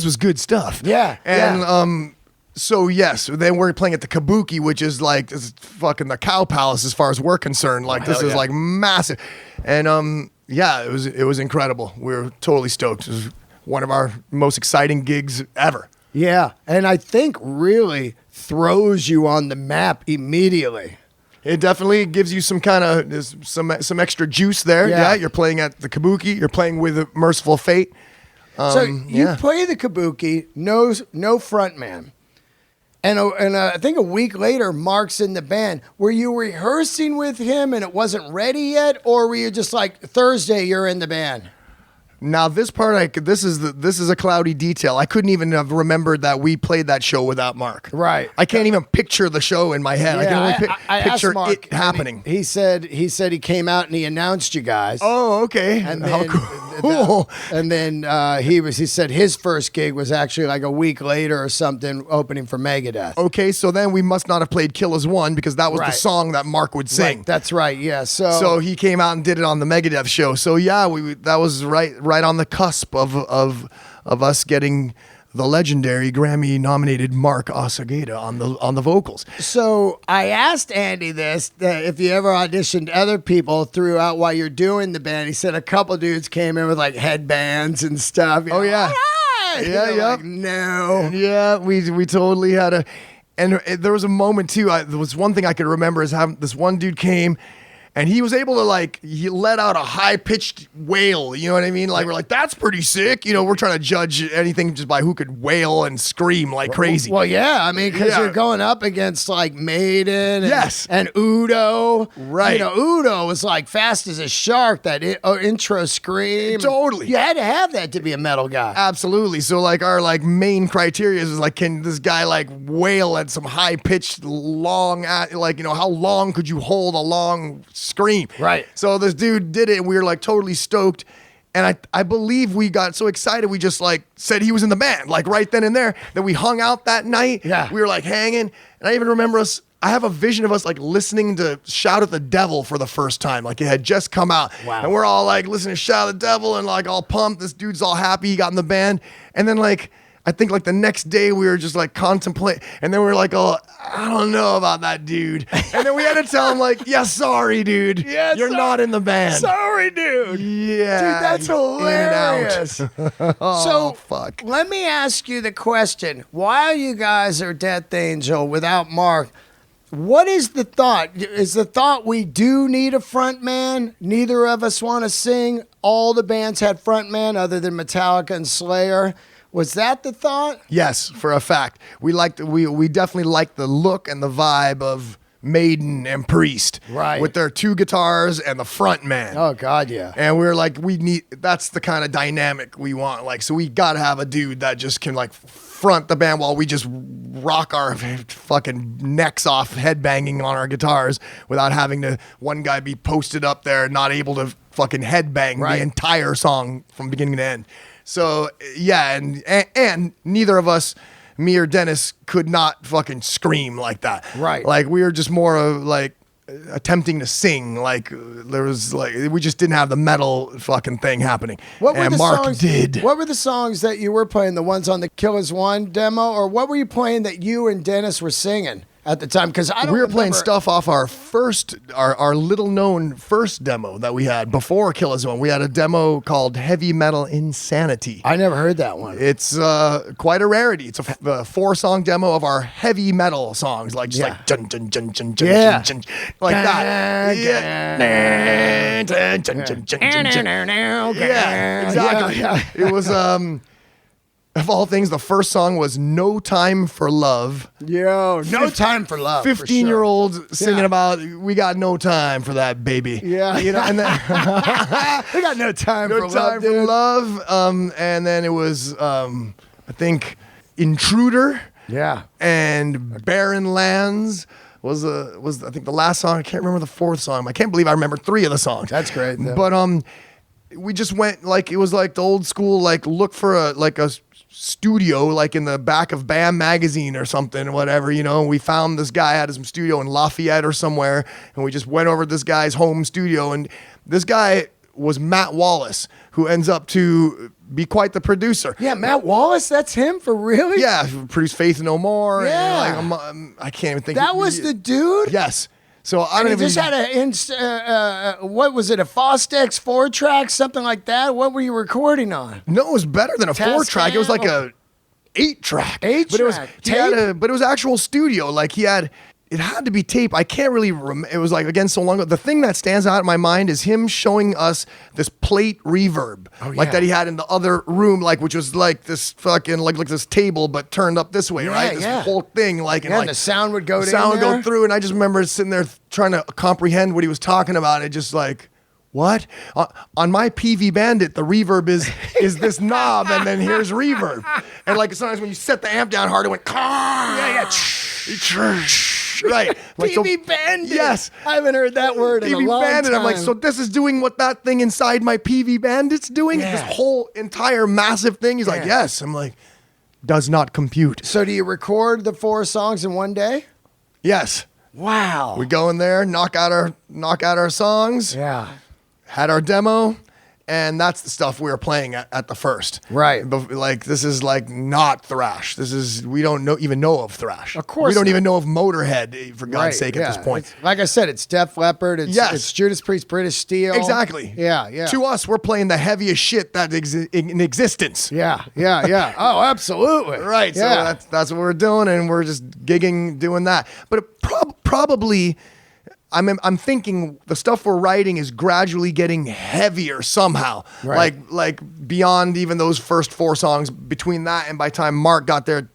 was good stuff. Yeah. And so yes, then we're playing at the Kabuki, which is is fucking the Cow Palace as far as we're concerned. This is massive. And it was incredible. We were totally stoked. It was one of our most exciting gigs ever. Yeah. And I think really throws you on the map immediately. It definitely gives you some kind of some extra juice there. Yeah, you're playing at the Kabuki. You're playing with Merciful Fate. So you play the Kabuki, no front man. And I think a week later, Marc's in the band. Were you rehearsing with him and it wasn't ready yet? Or were you just Thursday, you're in the band? Now this part, this is a cloudy detail. I couldn't even have remembered that we played that show without Marc. Right. I can't even picture the show in my head. I can only picture Marc, it happening. He said he came out and he announced you guys. Oh, okay. And how then, cool. And then he said his first gig was actually a week later or something, opening for Megadeth. Okay, so then we must not have played Kill As One because that was the song that Marc would sing. Right, that's right. Yeah. So he came out and did it on the Megadeth show. So yeah, that was right on the cusp of us getting the legendary Grammy-nominated Marc Osageda on the vocals. So I asked Andy this, that if you ever auditioned other people throughout while you're doing the band. He said a couple dudes came in with headbands and stuff. Oh yeah, yeah. No. Yeah, we totally had a, and there was a moment too. There was one thing I could remember is having this one dude came. And he was able to he let out a high pitched wail. You know what I mean? Like we're like, that's pretty sick. You know, we're trying to judge anything just by who could wail and scream like crazy. Well, yeah. I mean, because you're going up against like Maiden and Udo. Right. You know, Udo was like fast as a shark, that intro scream. Totally. You had to have that to be a metal guy. Absolutely. So like our like main criteria is like, can this guy like wail at some high pitched long, like, you know, how long could you hold a long scream? Right. So this dude did it and we were like totally stoked. And I believe we got so excited we just like said he was in the band, like right then and there, that we hung out that night. Yeah. We were like hanging. And I even remember I have a vision of us like listening to Shout at the Devil for the first time. Like it had just come out. Wow. And we're all like listening to Shout at the Devil and like all pumped. This dude's all happy he got in the band. And then like, I think like the next day we were just like contemplating, and then we were like, oh, I don't know about that dude. And then we had to tell him like, yeah, sorry, dude. Yeah, you're not in the band. Sorry, dude. Yeah. Dude, that's hilarious. So fuck. Let me ask you the question. While you guys are Death Angel without Marc, what is the thought? Is the thought we do need a front man? Neither of us want to sing. All the bands had front man other than Metallica and Slayer. Was that the thought? Yes, for a fact. We definitely liked the look and the vibe of Maiden and Priest. Right. With their two guitars and the front man. Oh, God, yeah. And we were like, that's the kind of dynamic we want. Like, so we got to have a dude that just can like front the band while we just rock our fucking necks off headbanging on our guitars without having to one guy be posted up there not able to fucking headbang the entire song from beginning to end. So yeah, and neither of us, me or Dennis, could not fucking scream like that. Right. Like we were just more of like attempting to sing. Like there was like we just didn't have the metal fucking thing happening. And Marc did. What were the songs that you were playing? The ones on the Killers One demo, or what were you playing that you and Dennis were singing at the time? Because I don't. We were playing stuff off our little known first demo that we had before Killers One. We had a demo called Heavy Metal Insanity. I never heard that one. It's quite a rarity. It's a 4-song demo of our heavy metal songs, like just like dun dun dun dun dun dun dun, like that. Yeah, exactly. Yeah. It was of all things, the first song was No Time for Love. Yo, No Time for Love. 15-year-old singing about, we got no time for that, baby. Yeah. You know, and then we got no time for love, dude. And then it was, I think, Intruder. Yeah. And Barren Lands was I think the last song. I can't remember the fourth song. I can't believe I remember 3 of the songs. That's great, though. But we just went like it was like the old school, like look for a studio like in the back of BAM magazine or something or whatever, you know. And we found this guy had some studio in Lafayette or somewhere, and we just went over to this guy's home studio, and this guy was Matt Wallace, who ends up to be quite the producer. Yeah, Matt Wallace, that's him for really? Yeah, produced Faith No More. Yeah. And like, I can't even think. That was the dude? Yes. So I don't even. Just had what was it? A Fostex 4-track, something like that. What were you recording on? No, it was better than a 4-track. It was like a 8-track. 8-track. But it was actual studio. Like it had to be tape. I can't really remember. It was like, again, so long ago. The thing that stands out in my mind is him showing us this plate reverb. Like that he had in the other room, like, which was like this fucking, like this table, but turned up this way, right? This whole thing, like, and and like the sound would go the sound would go through. And I just remember sitting there trying to comprehend what he was talking about. It just like, what? On my PV Bandit, the reverb is this knob, and then here's reverb. And like sometimes when you set the amp down hard, it went, right. Like, PV Bandit. Yes. I haven't heard that word in a long Bandit. time. I'm like, so this is doing what that thing inside my PV Bandit's doing? Yeah. This whole entire massive thing? He's like, yes. I'm like, does not compute. So do you record the 4 songs in one day? Yes. Wow. We go in there, knock out our songs. Yeah. Had our demo, and that's the stuff we were playing at the first. Right. But like, this is like not thrash. We don't even know of thrash. Of course we don't not. even know of Motorhead, for God's sake, at this point. Like I said, it's Def Leppard. It's Judas Priest, British Steel. Exactly. Yeah. To us, we're playing the heaviest shit that in existence. Yeah. Oh, absolutely. Right. Yeah. So that's what we're doing, and we're just gigging doing that. But it probably, I'm thinking the stuff we're writing is gradually getting heavier somehow. Right. Like beyond even those first 4 songs. Between that and by the time Marc got there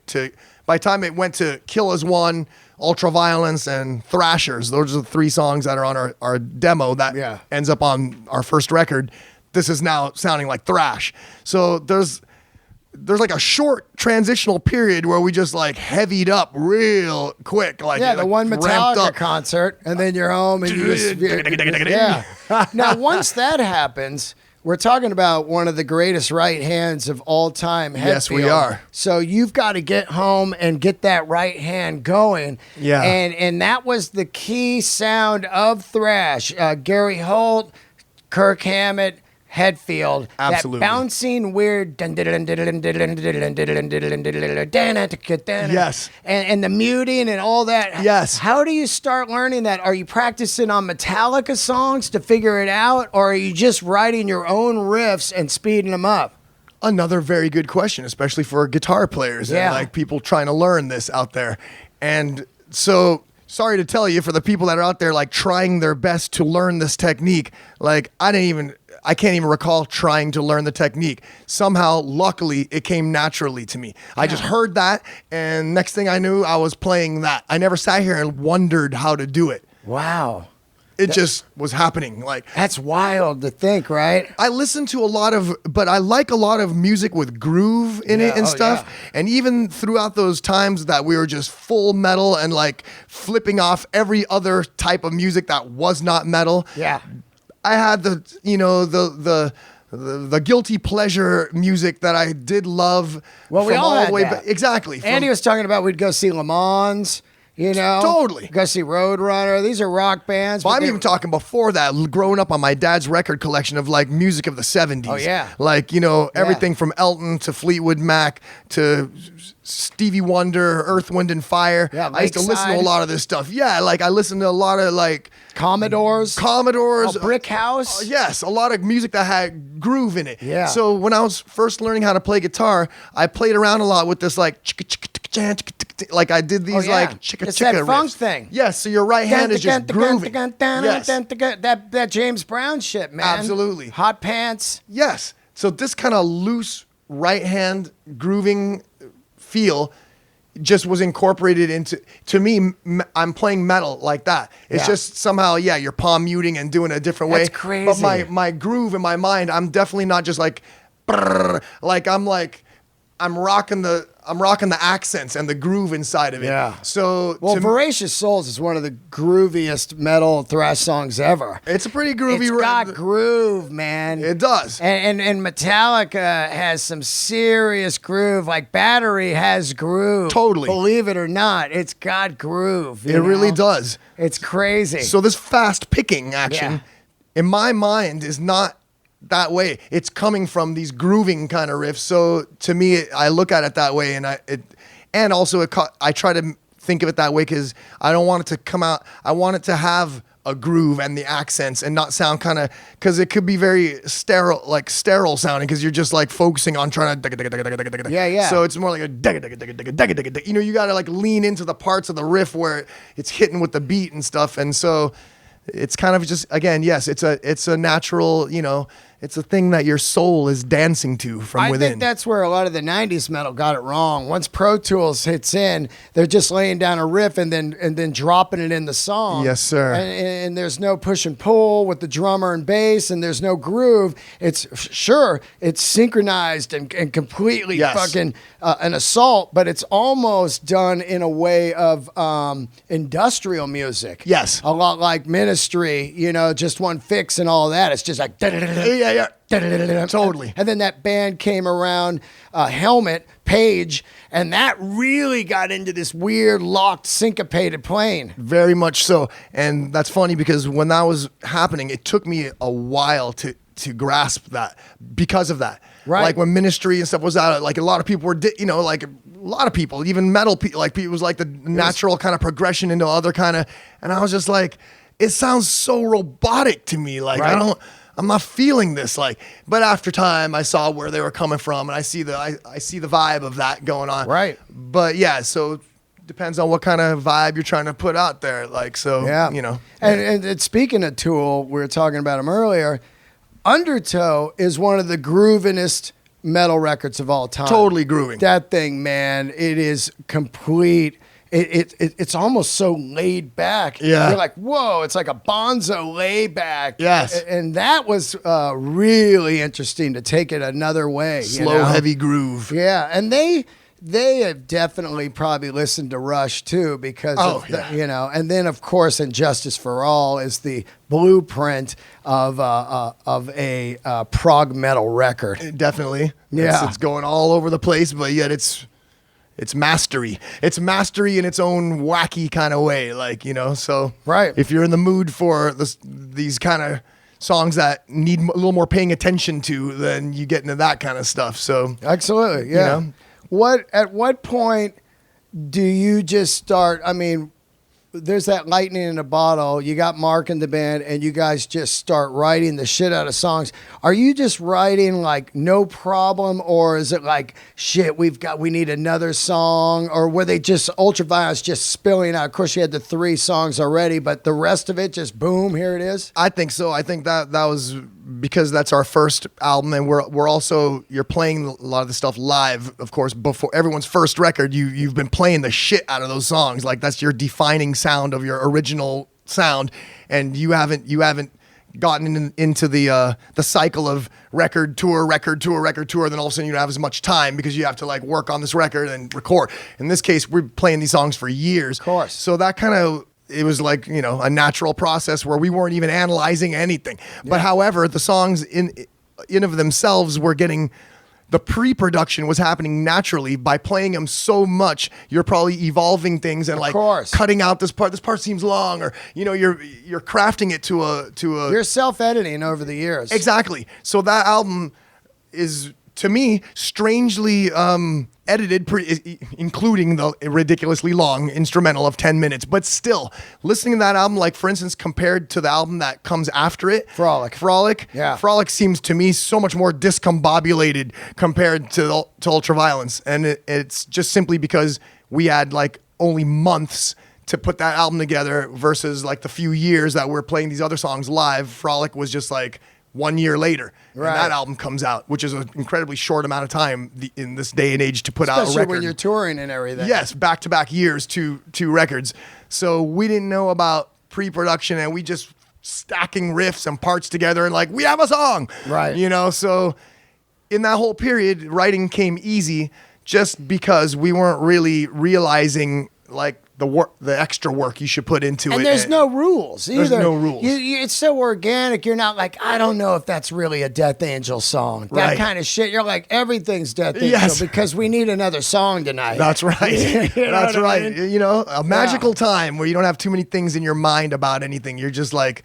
by the time it went to Kill As One, Ultraviolence, and Thrashers, those are the 3 songs that are on our demo that ends up on our first record. This is now sounding like thrash. So there's like a short transitional period where we just like heavied up real quick. Like the one Metallica concert, and then you're home and you just, Now, once that happens, we're talking about one of the greatest right hands of all time. Yes, we are. So you've got to get home and get that right hand going. Yeah. And that was the key sound of thrash. Gary Holt, Kirk Hammett, Hetfield, absolutely. That bouncing weird, yes, and the muting and all that. Yes. How do you start learning that? Are you practicing on Metallica songs to figure it out, or are you just writing your own riffs and speeding them up? Another very good question, especially for guitar players and like people trying to learn this out there. And so, sorry to tell you, for the people that are out there like trying their best to learn this technique, like I can't even recall trying to learn the technique. Somehow, luckily, it came naturally to me. I just heard that, and next thing I knew, I was playing that. I never sat here and wondered how to do it. Wow. It just was happening. Like, that's wild to think, right? I listen to but I like a lot of music with groove in it and stuff. Yeah. And even throughout those times that we were just full metal and like flipping off every other type of music that was not metal. Yeah. I had the guilty pleasure music that I did love. Well, we all had that. Exactly. Andy was talking about we'd go see Le Mans. Totally. Go see Roadrunner. These are rock bands. Well, I'm even talking before that, growing up on my dad's record collection of like music of the 70s. Oh, yeah. Like, everything from Elton to Fleetwood Mac to Stevie Wonder, Earth, Wind, and Fire. Yeah, I used to listen to a lot of this stuff. Yeah, like I listened to a lot of like... Commodores. Brick House. Yes, a lot of music that had groove in it. Yeah. So when I was first learning how to play guitar, I played around a lot with this like like I did these like chicka it's chicka that funk riffs. thing. Yes, so your right hand is just grooving. Yes. That James Brown shit, man. Absolutely. Hot Pants. Yes. So this kind of loose right hand grooving feel just was incorporated into, to me, I'm playing metal like that. It's just somehow, you're palm muting and doing it a different way. That's crazy. But my groove in my mind, I'm definitely not just like, brrr, I'm rocking the accents and the groove inside of it. Yeah. So Voracious Souls is one of the grooviest metal thrash songs ever. It's a pretty groovy. It's got groove, man. It does. And Metallica has some serious groove. Like Battery has groove. Totally. Believe it or not, it's got groove. It really does. It's crazy. So this fast picking action, in my mind, is not that way. It's coming from these grooving kind of riffs. So to me, I look at it that way, and I try to think of it that way because I don't want it to come out. I want it to have a groove and the accents and not sound kind of, because it could be very sterile sounding because you're just like focusing on trying to yeah. So it's more like a you got to like lean into the parts of the riff where it's hitting with the beat and stuff, and so it's kind of just, again, yes, it's a natural, it's a thing that your soul is dancing to from within. I think that's where a lot of the 90s metal got it wrong. Once Pro Tools hits in, they're just laying down a riff and then dropping it in the song. Yes, sir. And there's no push and pull with the drummer and bass, and there's no groove. It's synchronized and completely fucking an assault, but it's almost done in a way of industrial music. Yes. A lot like Ministry, just one fix and all that. It's just like... Yeah. Totally. And then that band came around, Helmet, Page, and that really got into this weird, locked, syncopated playing. Very much so. And that's funny because when that was happening, it took me a while to grasp that because of that. Right. Like when Ministry and stuff was out, like a lot of people were, like a lot of people, even metal people, like it was like the natural kind of progression into other kind of, and I was just like, it sounds so robotic to me. Like, right. I'm not feeling this, but after time I saw where they were coming from, and I see the vibe of that going on. Right. But yeah, so depends on what kind of vibe you're trying to put out there. Like, so, Yeah. you know. And speaking of Tool, we were talking about him earlier. Undertow is one of the groovinest metal records of all time. Totally grooving. That thing, man, it is complete. It's almost so laid back. Yeah. You're like, whoa, it's like a bonzo laid back. Yes. And that was really interesting to take it another way. Slow, heavy groove. Yeah. And they have definitely probably listened to Rush too, because and then of course Injustice for All is the blueprint of a prog metal record. Definitely. Yeah. It's going all over the place, but yet it's mastery. It's mastery in its own wacky kind of way, like, you know. So right. If you're in the mood for these kind of songs that need a little more paying attention to, then you get into that kind of stuff. So absolutely, yeah. You know? At what point do you just start? I mean, there's that lightning in a bottle. You got Marc in the band, and you guys just start writing the shit out of songs. Are you just writing like no problem, or is it like shit? We need another song, or were they just Ultraviolence just spilling out? Of course, you had the 3 songs already, but the rest of it just boom, here it is. I think so. I think that was because that's our first album, and we're also, you're playing a lot of the stuff live, of course. Before everyone's first record, you've been playing the shit out of those songs. Like, that's your defining sound of your original sound, and you haven't gotten into the cycle of record tour. Then all of a sudden you don't have as much time because you have to like work on this record and record. In this case, we're playing these songs for years. Of course. So that kind of, it was like, you know, a natural process where we weren't even analyzing anything. Yeah. But however, the songs in of themselves were getting, the pre-production was happening naturally by playing them so much. You're probably evolving things and cutting out this part. This part seems long, or, you know, you're crafting it to a. You're self-editing over the years. Exactly. So that album is, to me, strangely edited, including the ridiculously long instrumental of 10 minutes. But still, listening to that album, like, for instance, compared to the album that comes after it, Frolic. Yeah. Frolic seems to me so much more discombobulated compared to Ultraviolence. And it's just simply because we had like only months to put that album together versus like the few years that we're playing these other songs live. Frolic was just like 1 year later, right. And that album comes out, which is an incredibly short amount of time in this day and age to put out a record. Especially when you're touring and everything. Yes, back-to-back years, two records. So we didn't know about pre-production, and we just stacking riffs and parts together and like, we have a song. Right. You know, so in that whole period, writing came easy just because we weren't really realizing like the extra work you should put into it. And there's no rules either. There's no rules. It's so organic. You're not like, I don't know if that's really a Death Angel song. That kind of shit. You're like, everything's Death Angel because we need another song tonight. That's right. That's right. I mean? You know, a magical time where you don't have too many things in your mind about anything. You're just like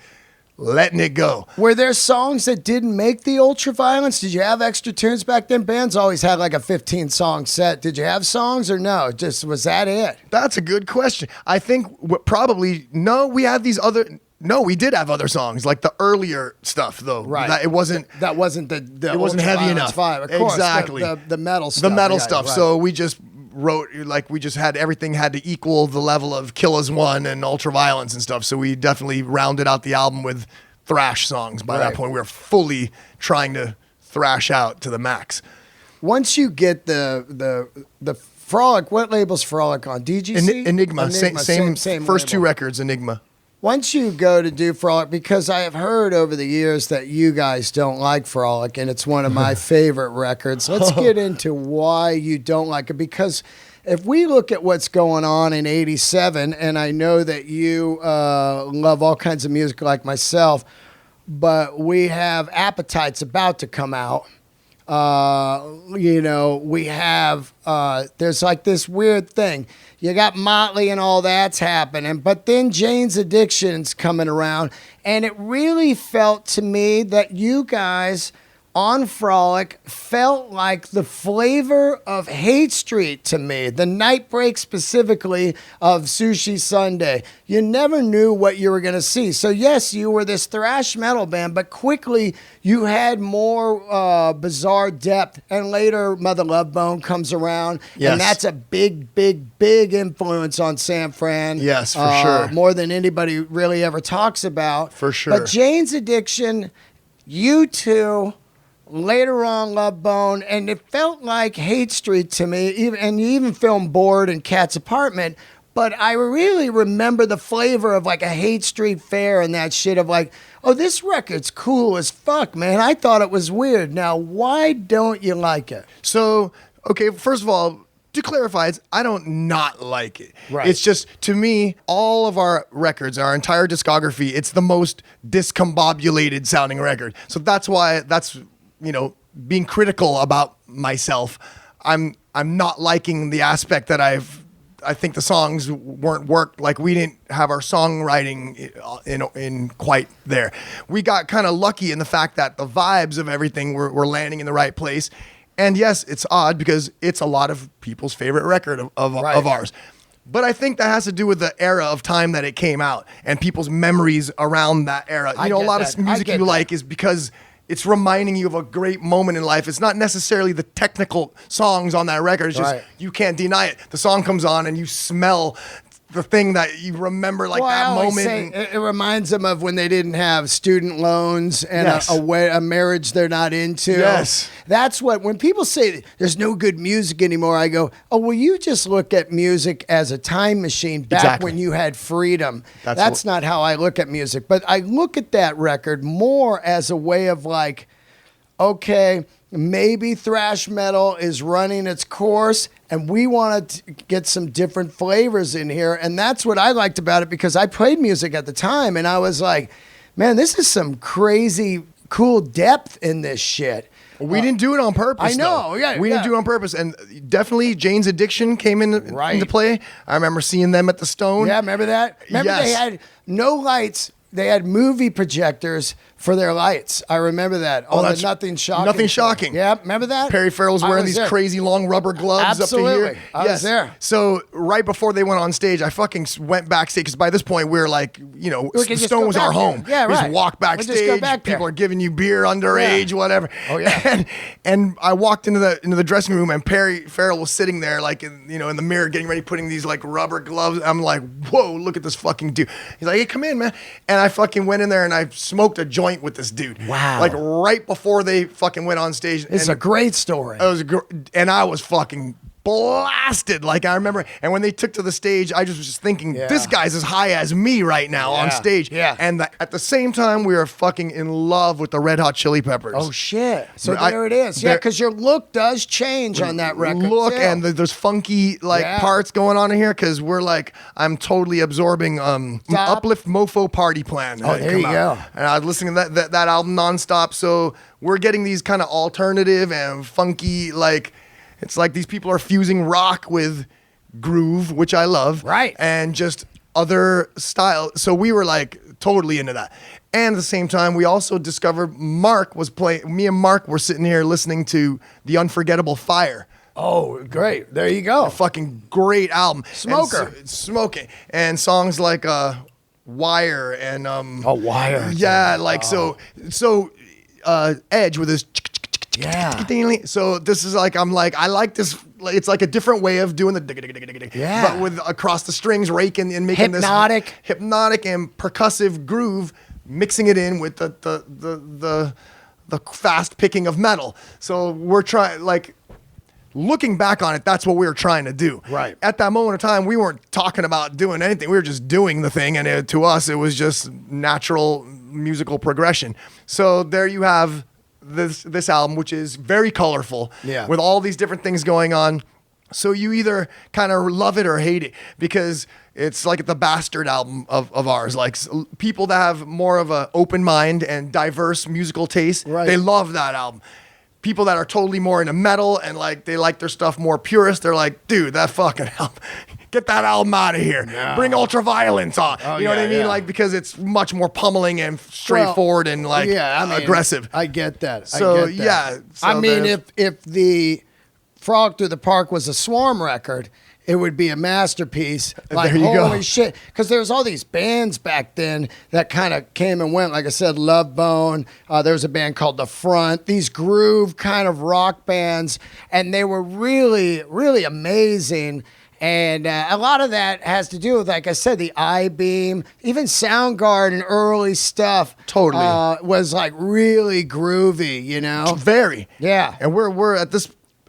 letting it go. Were there songs that didn't make the Ultraviolence? Did you have extra tunes back then? Bands always had like a 15-song set. Did you have songs or no? Just was that it? That's a good question. I think probably no. We had these other. No, we did have other songs like the earlier stuff though. Right. It wasn't the it wasn't heavy enough. 5, of course. Exactly. The metal stuff. The metal stuff. Right. So we just wrote, like, we just had everything had to equal the level of Kill As One and Ultraviolence and stuff. So we definitely rounded out the album with thrash songs. By that point, we were fully trying to thrash out to the max. Once you get the Frolic, what label's Frolic on? DGC? Enigma. Same first label. 2 records, Enigma. Once you go to do Frolic, because I have heard over the years that you guys don't like Frolic, and it's one of my favorite records. Let's get into why you don't like it. Because if we look at what's going on in '87, and I know that you love all kinds of music like myself, but we have Appetite's about to come out. You know, we have, there's like this weird thing. You got Motley and all that's happening, but then Jane's Addiction's coming around, and it really felt to me that you guys On Frolic felt like the flavor of Hate Street to me, the night break specifically of Sushi Sunday. You never knew what you were going to see. So yes, you were this thrash metal band, but quickly you had more bizarre depth. And later Mother Love Bone comes around, Yes. and that's a big, big, big influence on San Fran. Yes, for sure. More than anybody really ever talks about. For sure. But Jane's Addiction, U2, later on Love Bone, and it felt like Hate Street to me, and you even filmed Bored and Cat's Apartment, but I really remember the flavor of like a Hate Street fair and that shit of like, oh, this record's cool as fuck, man. I thought it was weird. Now, why don't you like it? So, okay, first of all, to clarify, I don't not like it. Right. It's just, to me, all of our records, our entire discography, it's the most discombobulated sounding record. So that's why, being critical about myself, I'm not liking the aspect that I think the songs weren't worked, like we didn't have our songwriting in quite there. We got kind of lucky in the fact that the vibes of everything were landing in the right place. And yes, it's odd because it's a lot of people's favorite record of ours. But I think that has to do with the era of time that it came out and people's memories around that era. A lot of music you like is because it's reminding you of a great moment in life. It's not necessarily the technical songs on that record. It's just, you can't deny it. The song comes on and you smell the thing that you remember, like that moment. It reminds them of when they didn't have student loans and a marriage they're not into. Yes. That's when people say there's no good music anymore, I go, oh, well, you just look at music as a time machine back when you had freedom. That's not how I look at music. But I look at that record more as a way of like, okay, maybe thrash metal is running its course and we want to get some different flavors in here. And that's what I liked about it, because I played music at the time and I was like, man, this is some crazy cool depth in this shit. We didn't do it on purpose. I know, We didn't do it on purpose. And definitely Jane's Addiction came into play. I remember seeing them at the Stone. Yeah, remember that? Remember they had no lights. They had movie projectors for their lights. I remember that. Oh, that's Nothing Shocking. Nothing Shocking. Yeah, remember that? Perry Farrell's wearing these crazy long rubber gloves up to here. I was there. So right before they went on stage, I fucking went backstage, because by this point we were like, the Stone was our home. Yeah, we right. just walk backstage. People are giving you beer underage, whatever. Oh yeah. And I walked into the dressing room, and Perry Farrell was sitting there like in the mirror getting ready, putting these like rubber gloves. I'm like, whoa, look at this fucking dude. He's like, hey, come in, man. And I fucking went in there and I smoked a joint with this dude. Wow. Like right before they fucking went on stage. It's a great story. And I was fucking blasted. Like I remember, and when they took to the stage, I just was just thinking, this guy's as high as me right now on stage. Yeah. And at the same time, we were fucking in love with the Red Hot Chili Peppers. Oh shit! So there it is. Yeah, because your look does change on that record. And there's funky parts going on in here, because we're like, I'm totally absorbing Uplift Mofo Party Plan. Oh, there you go. And I was listening to that album nonstop. So we're getting these kind of alternative and funky, like, it's like these people are fusing rock with groove, which I love. Right. And just other style. So we were like totally into that. And at the same time, we also discovered Marc was playing. Me and Marc were sitting here listening to The Unforgettable Fire. Oh, great. There you go. A fucking great album. Smoker. Smoking. And songs like Wire and... Wire. Yeah, like so Edge with his... Yeah. So this is like, I'm like, I like this. It's like a different way of doing the but with across the strings, raking and making hypnotic and percussive groove, mixing it in with the fast picking of metal. So we're trying, like, looking back on it, that's what we were trying to do. Right. At that moment of time, we weren't talking about doing anything. We were just doing the thing, and to us, it was just natural musical progression. So there you have this album, which is very colorful, with all these different things going on. So you either kind of love it or hate it, because it's like the bastard album of ours. Like people that have more of an open mind and diverse musical taste, they love that album. People that are totally more into metal and like they like their stuff more purist, they're like, dude, that fucking album, get that album out of here. No. Bring Ultraviolence on. Oh, you know what I yeah, mean? yeah. Like, because it's much more pummeling and straightforward and like aggressive. I get that. So, I get that. yeah. So I mean, there's- if the Frolic Through the Park was a Swarm record, it would be a masterpiece. Like, There you go. holy shit. Because there was all these bands back then that kind of came and went. Like I said, Love Bone. There was a band called The Front. These groove kind of rock bands. And they were really, really amazing. And a lot of that has to do with, like I said, the I-Beam, even Soundgarden early stuff. Totally. Was like really groovy, you know? Very. Yeah. And we're at this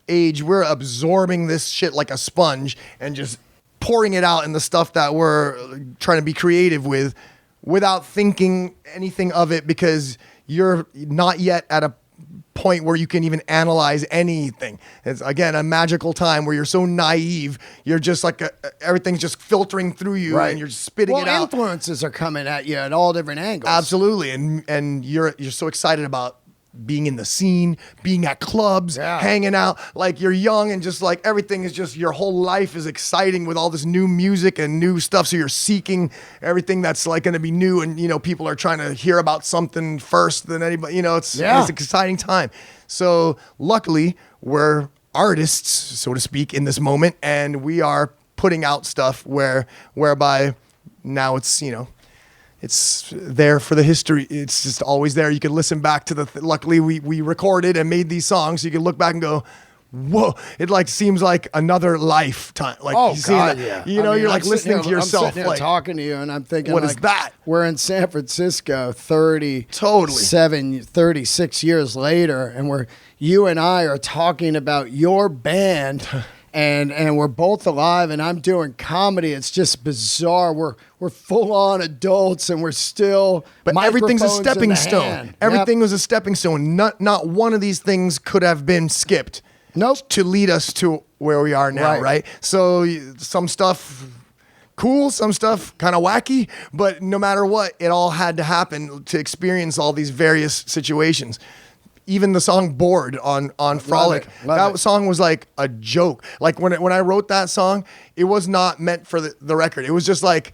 age, we're absorbing this shit like a sponge and just pouring it out in the stuff that we're trying to be creative with without thinking anything of it, because you're not yet at a point where you can even analyze anything. It's again a magical time where you're so naive, you're just like everything's just filtering through you and you're just spitting it out. Influences are coming at you at all different angles. Absolutely. And you're so excited about being in the scene, being at clubs, hanging out. Like, you're young and just like everything is just, your whole life is exciting with all this new music and new stuff. So you're seeking everything that's like going to be new. And, you know, people are trying to hear about something first than anybody, you know, it's an exciting time. So luckily we're artists, so to speak, in this moment. And we are putting out stuff whereby now it's, you know, it's there for the history. It's just always there. You can listen back to luckily we recorded and made these songs. So you can look back and go, whoa, it like seems like another lifetime. Like, oh, you God, yeah. You know, you're like listening to yourself. I'm sitting here like, talking to you and I'm thinking, what like, is that? We're in San Francisco 36 years later, and you and I are talking about your band. And we're both alive, and I'm doing comedy. It's just bizarre. We're full on adults, and we're still. But everything's a stepping stone. Hand. Everything was a stepping stone. Not one of these things could have been skipped. Nope. To lead us to where we are now, right? So some stuff cool, some stuff kind of wacky, but no matter what, it all had to happen to experience all these various situations. Even the song Bored on Frolic, that song was like a joke. Like when I wrote that song, it was not meant for the record. It was just like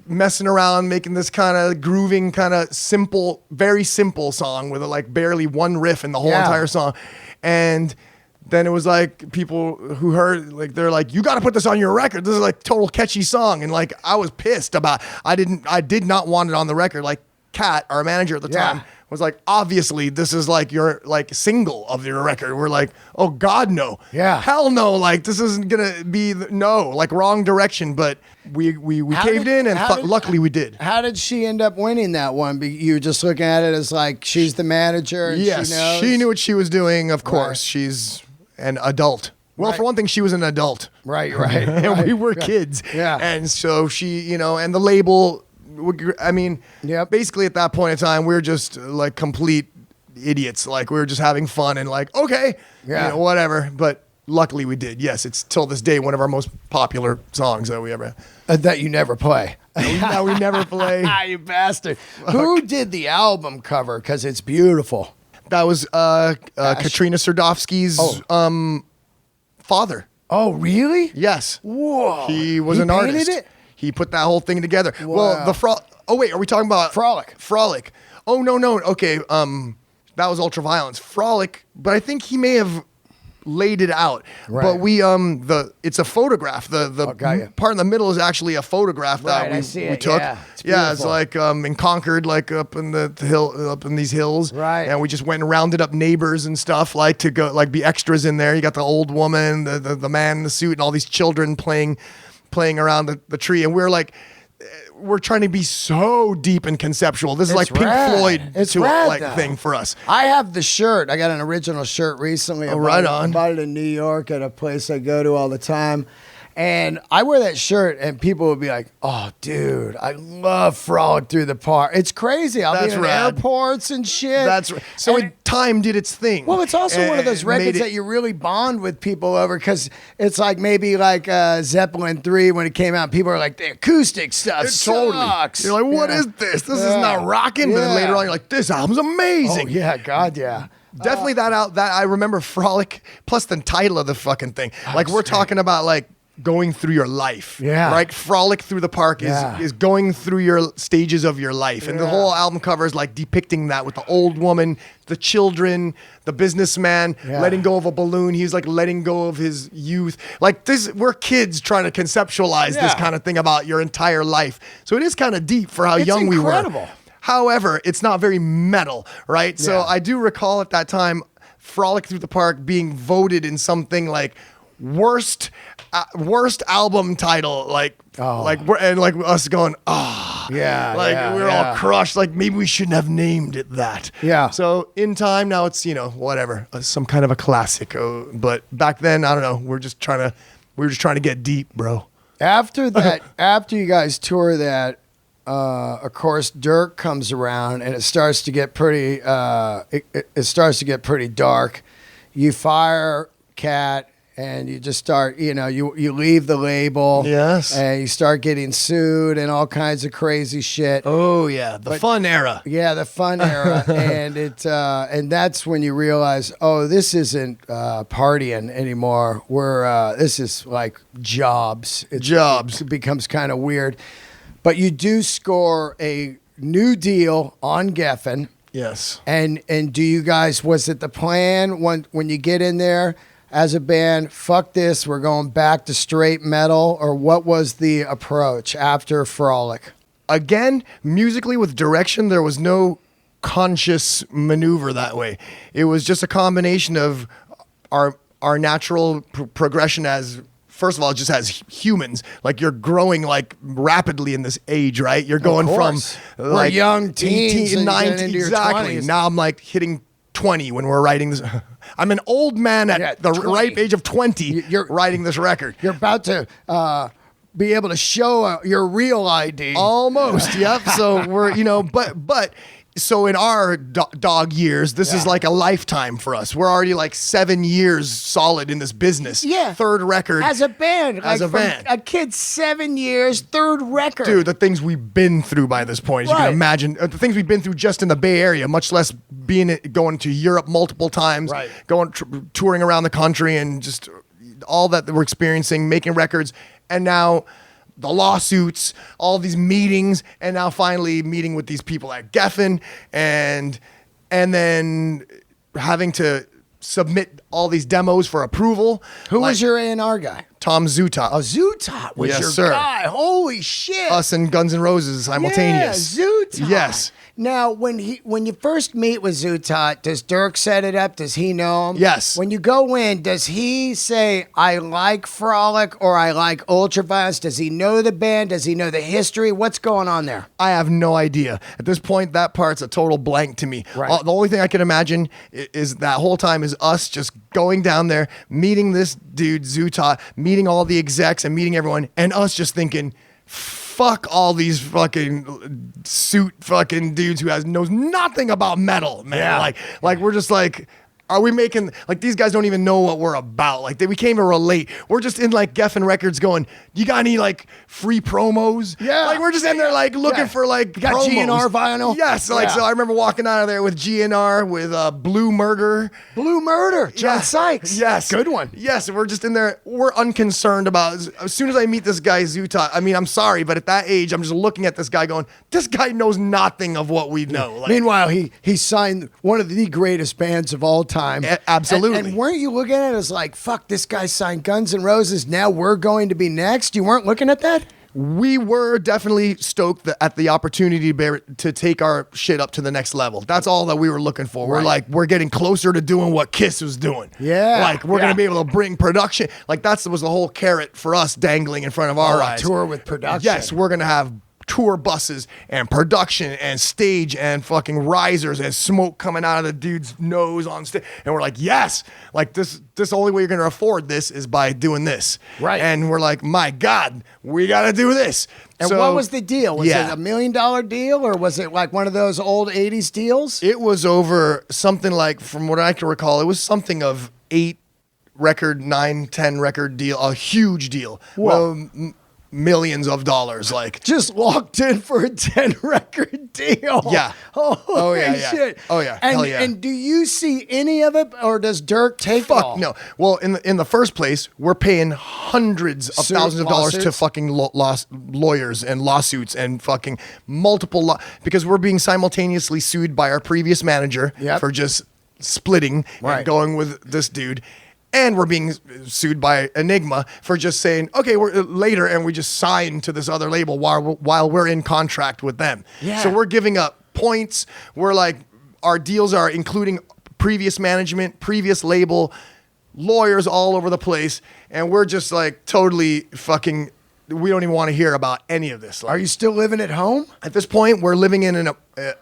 messing around, making this kind of grooving, kind of simple, very simple song with like barely one riff in the whole entire song. And then it was like people who heard, like, they're like, you got to put this on your record. This is like total catchy song. And like, I was pissed about, I did not want it on the record. Like Kat, our manager at the time, was like, obviously this is like your like single of your record. We're like, oh God, no. Yeah. Hell no. Like, this isn't gonna be like wrong direction. But we caved in, and luckily we did. How did she end up winning that one? You were just looking at it as like, she's the manager and yes, she knows? She knew what she was doing, of course. She's an adult. Well, for one thing, she was an adult. Right. And we were kids. Yeah. And so she, you know, and the label, I mean, basically at that point in time, we were just like complete idiots. Like, we were just having fun and like, okay, you know, whatever. But luckily we did. Yes, it's till this day one of our most popular songs that we ever that you never play. that we never play. You bastard. Who did the album cover? Because it's beautiful. That was Katrina Serdovsky's father. Oh, really? Yes. Whoa. He was an artist. It? He put that whole thing together. Wow. Well, oh wait, are we talking about Frolic? Oh no. Okay, that was Ultraviolence. Frolic, but I think he may have laid it out. Right. But we it's a photograph. The part in the middle is actually a photograph that we took. Yeah, it's like in Concord, like up in the hill, up in these hills. Right. And we just went and rounded up neighbors and stuff, like to go like be extras in there. You got the old woman, the man in the suit, and all these children playing around the tree, and we're like, we're trying to be so deep and conceptual. This is like Pink Floyd thing for us. I have the shirt. I got an original shirt recently. I bought it in New York at a place I go to all the time. And I wear that shirt, and people will be like, "Oh, dude, I love Frolic Through the Park." It's crazy. I'll be in airports and shit. That's right. So time did its thing. Well, it's also one of those records that you really bond with people over, because it's like maybe like Zeppelin 3 when it came out. People are like, the acoustic stuff sucks. You're like, what is this? This is not rocking. But then later on, you're like, this album's amazing. Oh, yeah. God, yeah. Definitely that I remember Frolic plus the title of the fucking thing. Like, we're talking about like going through your life. Yeah. Right? Frolic Through the Park is going through your stages of your life. And the whole album cover is like depicting that with the old woman, the children, the businessman, letting go of a balloon. He's like letting go of his youth. Like this, we're kids trying to conceptualize this kind of thing about your entire life. So it is kind of deep for how young we were. However, it's not very metal, right? So I do recall at that time, Frolic Through the Park being voted in something like worst album title, like us going, we're all crushed, like maybe we shouldn't have named it that. So in time now it's whatever, some kind of a classic, but back then I don't know, we were just trying to get deep, bro. After that, after you guys tour that, of course Dirk comes around and it starts to get pretty it starts to get pretty dark. You fire Cat and you just start, you leave the label. Yes. And you start getting sued and all kinds of crazy shit. Oh yeah, the fun era. Yeah, the fun era. And that's when you realize, oh, this isn't partying anymore. This is like jobs. It becomes kind of weird. But you do score a new deal on Geffen. Yes. And do you guys, was it the plan when you get in there as a band, fuck this, we're going back to straight metal, or what was the approach after Frolic? Again, musically with direction, there was no conscious maneuver that way. It was just a combination of our natural progression as, first of all, just as humans. Like you're growing like rapidly in this age, right? You're going from we're young teens 18, 19, into your exactly. 20s. Now I'm like hitting 20 when we're writing this. I'm an old man at the 20. ripe age of 20. You're writing this record. You're about to be able to show your real ID. Almost, yep. So we're, but so in our dog years, this is like a lifetime for us. We're already like 7 years solid in this business. Yeah. Third record. As a band. Band. A kid, 7 years, third record. Dude, the things we've been through by this point, as you can imagine. The things we've been through just in the Bay Area, much less going to Europe multiple times, touring around the country, and just all that we're experiencing, making records. And now the lawsuits, all these meetings, and now finally meeting with these people at Geffen, and then having to submit all these demos for approval. Who was your A&R guy? Tom Zutot. Oh, Zutot was your guy. Holy shit. Us and Guns N' Roses simultaneous. Yeah, Zutot. Yes. Now, when you first meet with Zutot, does Dirk set it up? Does he know him? Yes. When you go in, does he say, I like Frolic or I like Ultraviolence? Does he know the band? Does he know the history? What's going on there? I have no idea. At this point, that part's a total blank to me. Right. The only thing I can imagine is that whole time is us just going down there, meeting this dude, Zutot, meeting all the execs and meeting everyone, and us just thinking, fuck all these fucking suit fucking dudes who knows nothing about metal, man. Yeah. Like we're just like, are we making, like, these guys don't even know what we're about. Like, we can't even relate. We're just in, like, Geffen Records going, you got any, like, free promos? Yeah. Like, we're just in there, like, looking for, like, you got promos. GNR vinyl? Yes. So I remember walking out of there with GNR, with Blue Murder. Blue Murder. John Sykes. Yes. Good one. Yes. We're just in there. We're unconcerned about, as soon as I meet this guy, Zutot, I mean, I'm sorry, but at that age, I'm just looking at this guy going, this guy knows nothing of what we know. Like, meanwhile, he signed one of the greatest bands of all time. Absolutely. And weren't you looking at it as like, fuck, this guy signed Guns N' Roses, now we're going to be next? You weren't looking at that? We were definitely stoked at the opportunity to take our shit up to the next level. That's all that we were looking for. We're like, we're getting closer to doing what Kiss was doing. Yeah. Like, we're going to be able to bring production. Like, that was the whole carrot for us dangling in front of our eyes. Tour with production. Yes, we're going to have tour buses and production and stage and fucking risers and smoke coming out of the dude's nose on stage. And we're like, yes, like this only way you're going to afford this is by doing this. Right. And we're like, my God, we got to do this. And so, what was the deal? Was it $1 million deal or was it like one of those old 80s deals? It was over something like, from what I can recall, it was something of 8 record, 9, 10 record deal, a huge deal. Whoa. Well, millions of dollars. Like, just walked in for a 10 record deal. Yeah. Holy yeah. shit. Oh, yeah. And, Hell yeah. And do you see any of it, or does Dirk take it fuck all? no. Well, in the first place, we're paying hundreds of thousands of dollars to lawsuits? fucking lawyers and lawsuits and fucking multiple because we're being simultaneously sued by our previous manager Yep. for just splitting Right. and going with this dude. And we're being sued by Enigma for just saying, okay, we're later, and we just signed to this other label while we're in contract with them. Yeah. So we're giving up points. We're like, our deals are including previous management, previous label, lawyers all over the place, and we're just like totally fucking. We don't even want to hear about any of this. Like, Are you still living at home? at this point, we're living in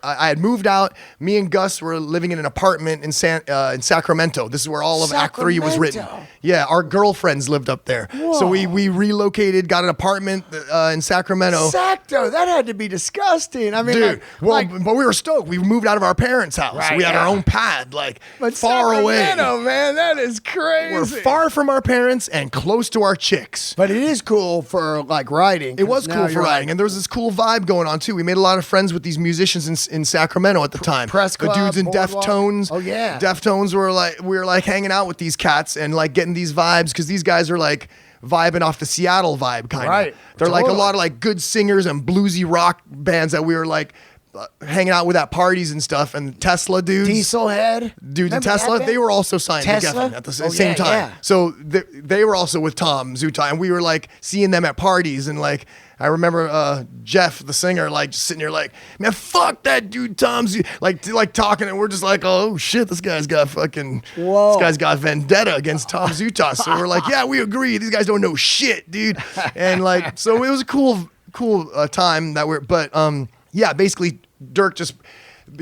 I had moved out. Me and Gus were living in an apartment in Sacramento. This is where all of Act 3 was written. Sacramento. Yeah, our girlfriends lived up there. So we relocated, got an apartment in Sacramento. Sacto, that had to be disgusting. I mean, Dude, but we were stoked. We moved out of our parents' house. Right, We had our yeah. own pad, like but far away. Sacramento, man, that is crazy. We're far from our parents and close to our chicks. But it is cool for like writing. It was cool for writing, and there was this cool vibe going on too. We made a lot of friends with these musicians in Sacramento at the time. Press the Club, dudes in Boardwalk. Deftones. Oh, yeah. Deftones we were like hanging out with these cats and like getting these vibes because these guys are like vibing off the Seattle vibe kind of. Right. They're like a Totally. lot of like good singers and bluesy rock bands that we were like hanging out with at parties and stuff. And Tesla dudes. Dieselhead. Dudes in Remember that Tesla, band? they were also signed Tesla? to Geffen at the Oh, same yeah, time. yeah. So they were also with Tom Zutai, and we were like seeing them at parties. And like, I remember Jeff, the singer, like just sitting here like, man, fuck that dude, Tom Zutai. Like talking, and we're just like, oh shit, this guy's got fucking, Whoa. this guy's got vendetta against Tom Zutai. So we're like, yeah, we agree. These guys don't know shit, dude. And like, so it was a cool time that yeah, basically Dirk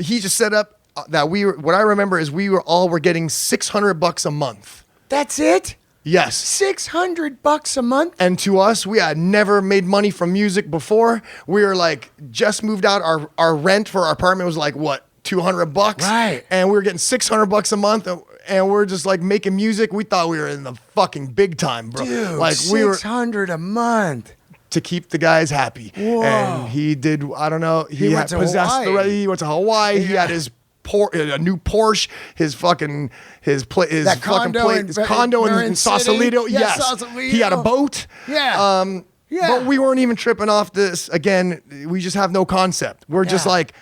he just set up that what I remember is we were getting $600 a month. That's it? Yes. $600 a month? And to us, we had never made money from music before. We were like, just moved out. Our rent for our apartment was like, what, $200? Right. And we were getting $600 a month. And we're just like making music. We thought we were in the fucking big time, bro. Dude, like we were $600 a month. to keep the guys happy. Whoa. And he did, I don't know, he went had to possessed Hawaii. he went to Hawaii. He had his a new Porsche, his fucking condo in in Sausalito. City? Yeah, Yes. Sausalito. He had a boat. Yeah. Yeah. But we weren't even tripping off this. Again, we just have no concept. We're just Yeah. like,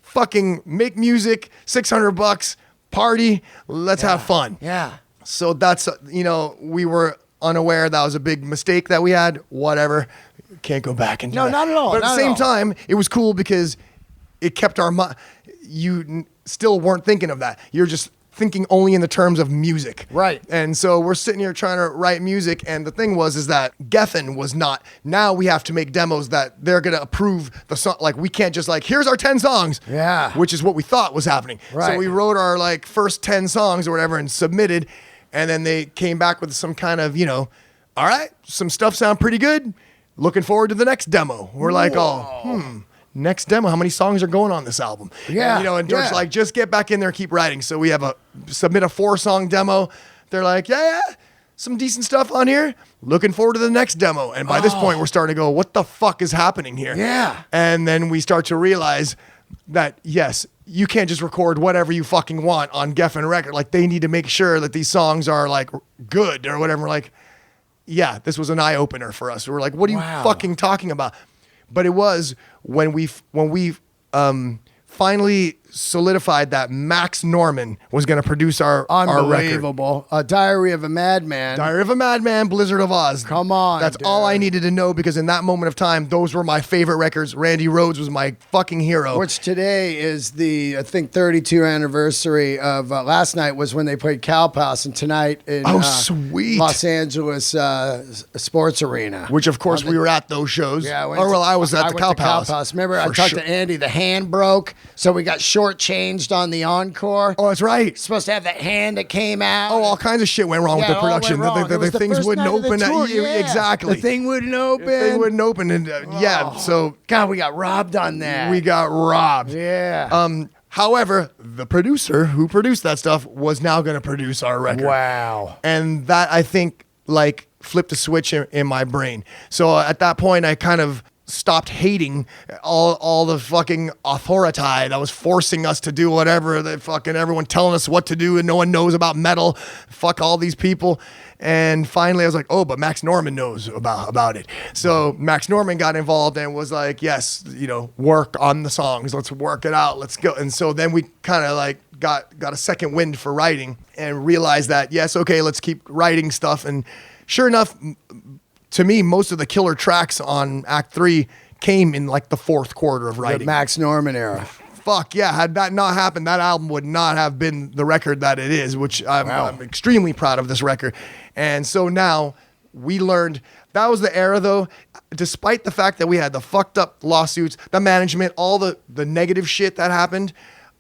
fucking make music, $600, party, let's have fun. Yeah. So that's, we were unaware that was a big mistake that we had. Whatever. Can't go back and do No, that. not at all, But at not the at same all. time, it was cool because it kept our mind. Still weren't thinking of that. You're just thinking only in the terms of music. Right. And so we're sitting here trying to write music. And the thing is that Geffen was not. Now we have to make demos that they're going to approve the song. Like, we can't just like, here's our 10 songs. Yeah. Which is what we thought was happening. Right. So we wrote our like first 10 songs or whatever and submitted. And then they came back with some kind of, all right, some stuff sound pretty good. Looking forward to the next demo. We're like, next demo. How many songs are going on this album? Yeah, And Dirk's yeah. like, just get back in there, keep writing. So we submit a 4-song demo. They're like, yeah, some decent stuff on here. Looking forward to the next demo. And by this point, we're starting to go, what the fuck is happening here? Yeah. And then we start to realize that, yes, you can't just record whatever you fucking want on Geffen Record. Like, they need to make sure that these songs are like good or whatever. We're like, yeah, this was an eye opener for us. We were like, what are you Wow. fucking talking about? But it was when we finally solidified that Max Norman was going to produce our record. Unbelievable. Diary of a Madman. Diary of a Madman, Blizzard of Oz. Come on, That's dude. all I needed to know because in that moment of time, those were my favorite records. Randy Rhoads was my fucking hero. Which today is the, I think, 32 anniversary of last night was when they played Cowpass, and tonight in Sweet. Los Angeles Sports Arena. Which, of course, we were at those shows. Yeah, I was at the Cow Palace. Remember, I For talked sure. to Andy. The hand broke, so we got shortchanged on the encore. Oh, that's right. Supposed to have that hand that came out. Oh, all kinds of shit went wrong Yeah, with it the all went production. wrong. It The was the things first wouldn't night of the open. tour, yeah. Exactly. The thing wouldn't open. They wouldn't open, and so God, we got robbed on that. we got robbed. Yeah. However, the producer who produced that stuff was now going to produce our record. Wow. And that, I think, like, flipped a switch in my brain. So at that point, I kind of stopped hating all the fucking authority that was forcing us to do whatever, the fucking everyone telling us what to do and no one knows about metal. Fuck all these people. And finally I was like, oh, but Max Norman knows about it. So Max Norman got involved and was like, yes, you know, work on the songs. Let's work it out. Let's go. And so then we kind of like got a second wind for writing and realized that, yes, okay, let's keep writing stuff. And sure enough, to me, most of the killer tracks on Act 3 came in like the fourth quarter of writing. The Max Norman era. Fuck yeah, had that not happened, that album would not have been the record that it is, which I'm extremely proud of this record. And so now we learned, that was the era though, despite the fact that we had the fucked up lawsuits, the management, all the negative shit that happened,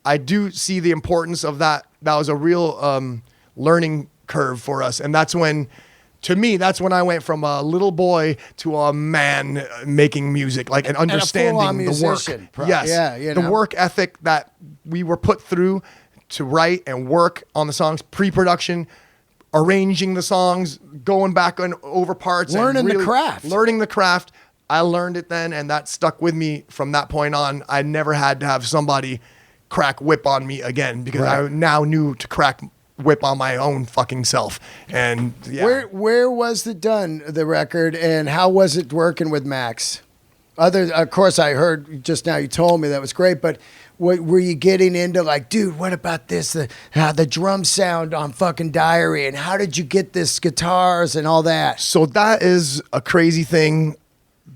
I do see the importance of that. That was a real learning curve for us. And that's when, to me, that's when I went from a little boy to a man making music, like and understanding the work. Yes, yeah, you know? The work ethic that we were put through to write and work on the songs, pre-production, arranging the songs, going back over parts, learning and the craft. Learning the craft. I learned it then, and that stuck with me from that point on. I never had to have somebody crack whip on me again because I now knew to crack whip on my own fucking self. And yeah. Where was it done, the record, and how was it working with Max? Of course, I heard just now you told me that was great, but were you getting into like, dude, what about this? How the drum sound on fucking Diary, and how did you get this guitars and all that? So that is a crazy thing.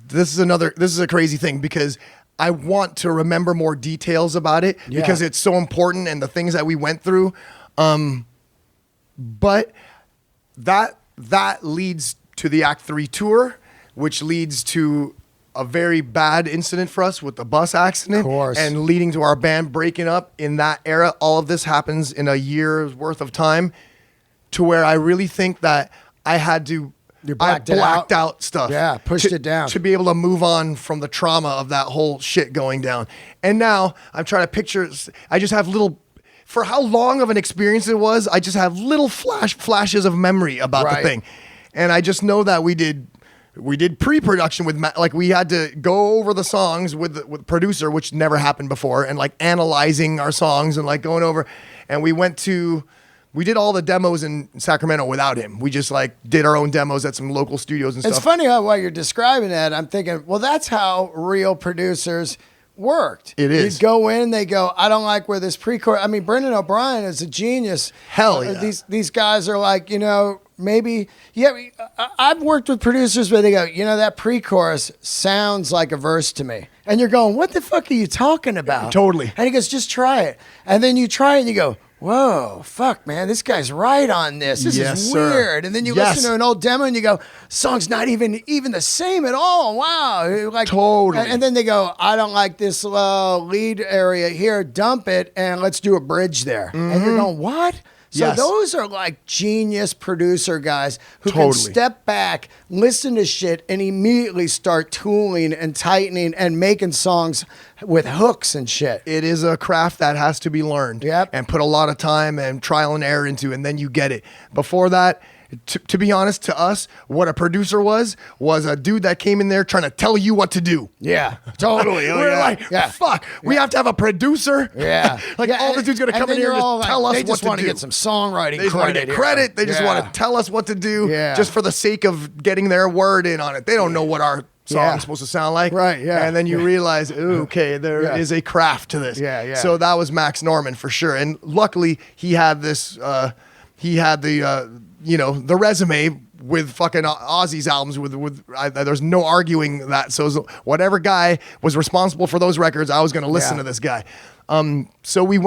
This is a crazy thing because I want to remember more details about it because it's so important and the things that we went through. But that leads to the Act 3 tour, which leads to a very bad incident for us with the bus accident. Of course. And leading to our band breaking up in that era. All of this happens in a year's worth of time to where I really think that I had to... I blacked out stuff. Yeah, pushed it down. To be able to move on from the trauma of that whole shit going down. And now I'm trying to picture... I just have little... For how long of an experience it was, I just have little flashes of memory about the thing. And I just know that we did pre-production with like we had to go over the songs with the producer, which never happened before, and like analyzing our songs and like going over. And we did all the demos in Sacramento without him. We just like did our own demos at some local studios and stuff. It's funny how while you're describing that, I'm thinking, well, that's how real producers worked. It is. You go in, they go, I don't like where this pre-chorus. I mean, Brendan O'Brien is a genius. Hell yeah. These guys are like, you know, maybe, I've worked with producers where they go, you know, that pre-chorus sounds like a verse to me. And you're going, what the fuck are you talking about? Totally. And he goes, just try it. And then you try it and you go, whoa, fuck, man, this guy's right on this. This is weird. And then you listen to an old demo and you go, song's not even the same at all. Wow. Like, totally. And then they go, I don't like this lead area here. Dump it and let's do a bridge there. Mm-hmm. And you're going, what? So those are like genius producer guys who can step back, listen to shit, and immediately start tooling and tightening and making songs with hooks and shit. It is a craft that has to be learned and put a lot of time and trial and error into, and then you get it. Before that, to be honest, to us, what a producer was a dude that came in there trying to tell you what to do. Yeah, totally. We're like, fuck, we have to have a producer. Yeah. All the dude's going to come in here and just tell us what to do. They just want to get some songwriting credit. They just want to tell us what to do just for the sake of getting their word in on it. They don't know what our song's supposed to sound like. Right, yeah. And then you realize, okay, there is a craft to this. Yeah, yeah. So that was Max Norman for sure. And luckily, he had this, the resume with fucking Ozzy's albums there's no arguing that. So whatever guy was responsible for those records, I was going to listen to this guy. So we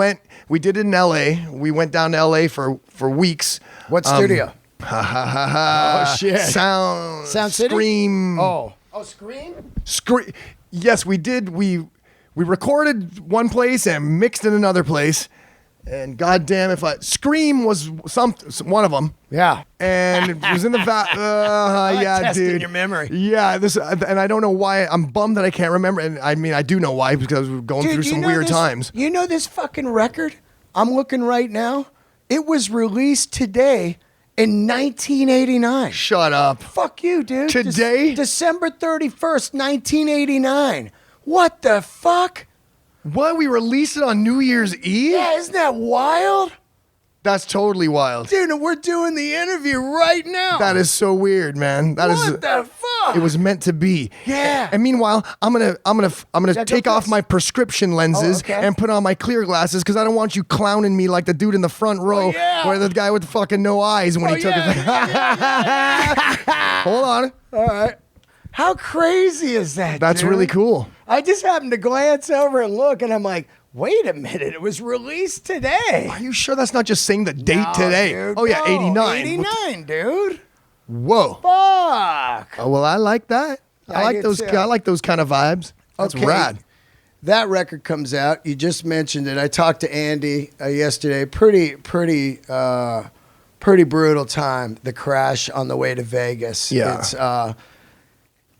did it in LA. We went down to LA for weeks. What studio? Oh shit. Sound City? Scream. Oh, Scream? Scream. Yes, we did. We recorded one place and mixed in another place. And goddamn, Scream was one of them. Yeah. And it was in the testing dude. your memory. Yeah, and I don't know why. I'm bummed that I can't remember. And I mean, I do know why because we're going through some weird times. You know this fucking record? I'm looking right now. It was released today In 1989. Shut up. Fuck you, dude. Today? December 31st, 1989. What the fuck? What? We released it on New Year's Eve? Yeah, isn't that wild? That's totally wild. Dude, and we're doing the interview right now. That is so weird, man. What the fuck? It was meant to be. Yeah. And meanwhile, I'm gonna take off my prescription lenses and put on my clear glasses because I don't want you clowning me like the dude in the front row, where the guy with the fucking no eyes when he took it. Hold on. All right. How crazy is that? That's dude? really cool. I just happened to glance over and look, and I'm like, wait a minute, it was released today. Are you sure that's not just saying the date today? Dude, oh yeah, no, 89. 89, dude. Whoa. Fuck. Oh, well, I like that. I like those. I like those kind of vibes. That's rad. That record comes out. You just mentioned it. I talked to Andy yesterday. Pretty brutal time. The crash on the way to Vegas. Yeah.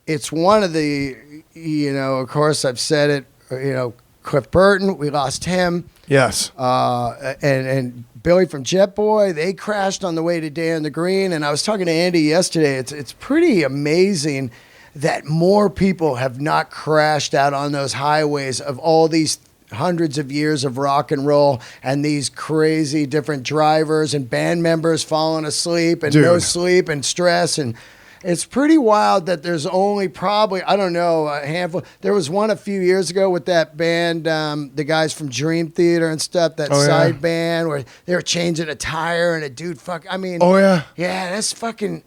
It's one of the, of course I've said it. Cliff Burton, we lost him. Yes. And Billy from Jet Boy, they crashed on the way to Day on the Green. And I was talking to Andy yesterday. It's pretty amazing that more people have not crashed out on those highways of all these hundreds of years of rock and roll and these crazy different drivers and band members falling asleep and no sleep and stress. And it's pretty wild that there's only probably, I don't know, a handful. There was one a few years ago with that band, the guys from Dream Theater and stuff, that side band where they were changing a tire and a dude Yeah, that's fucking,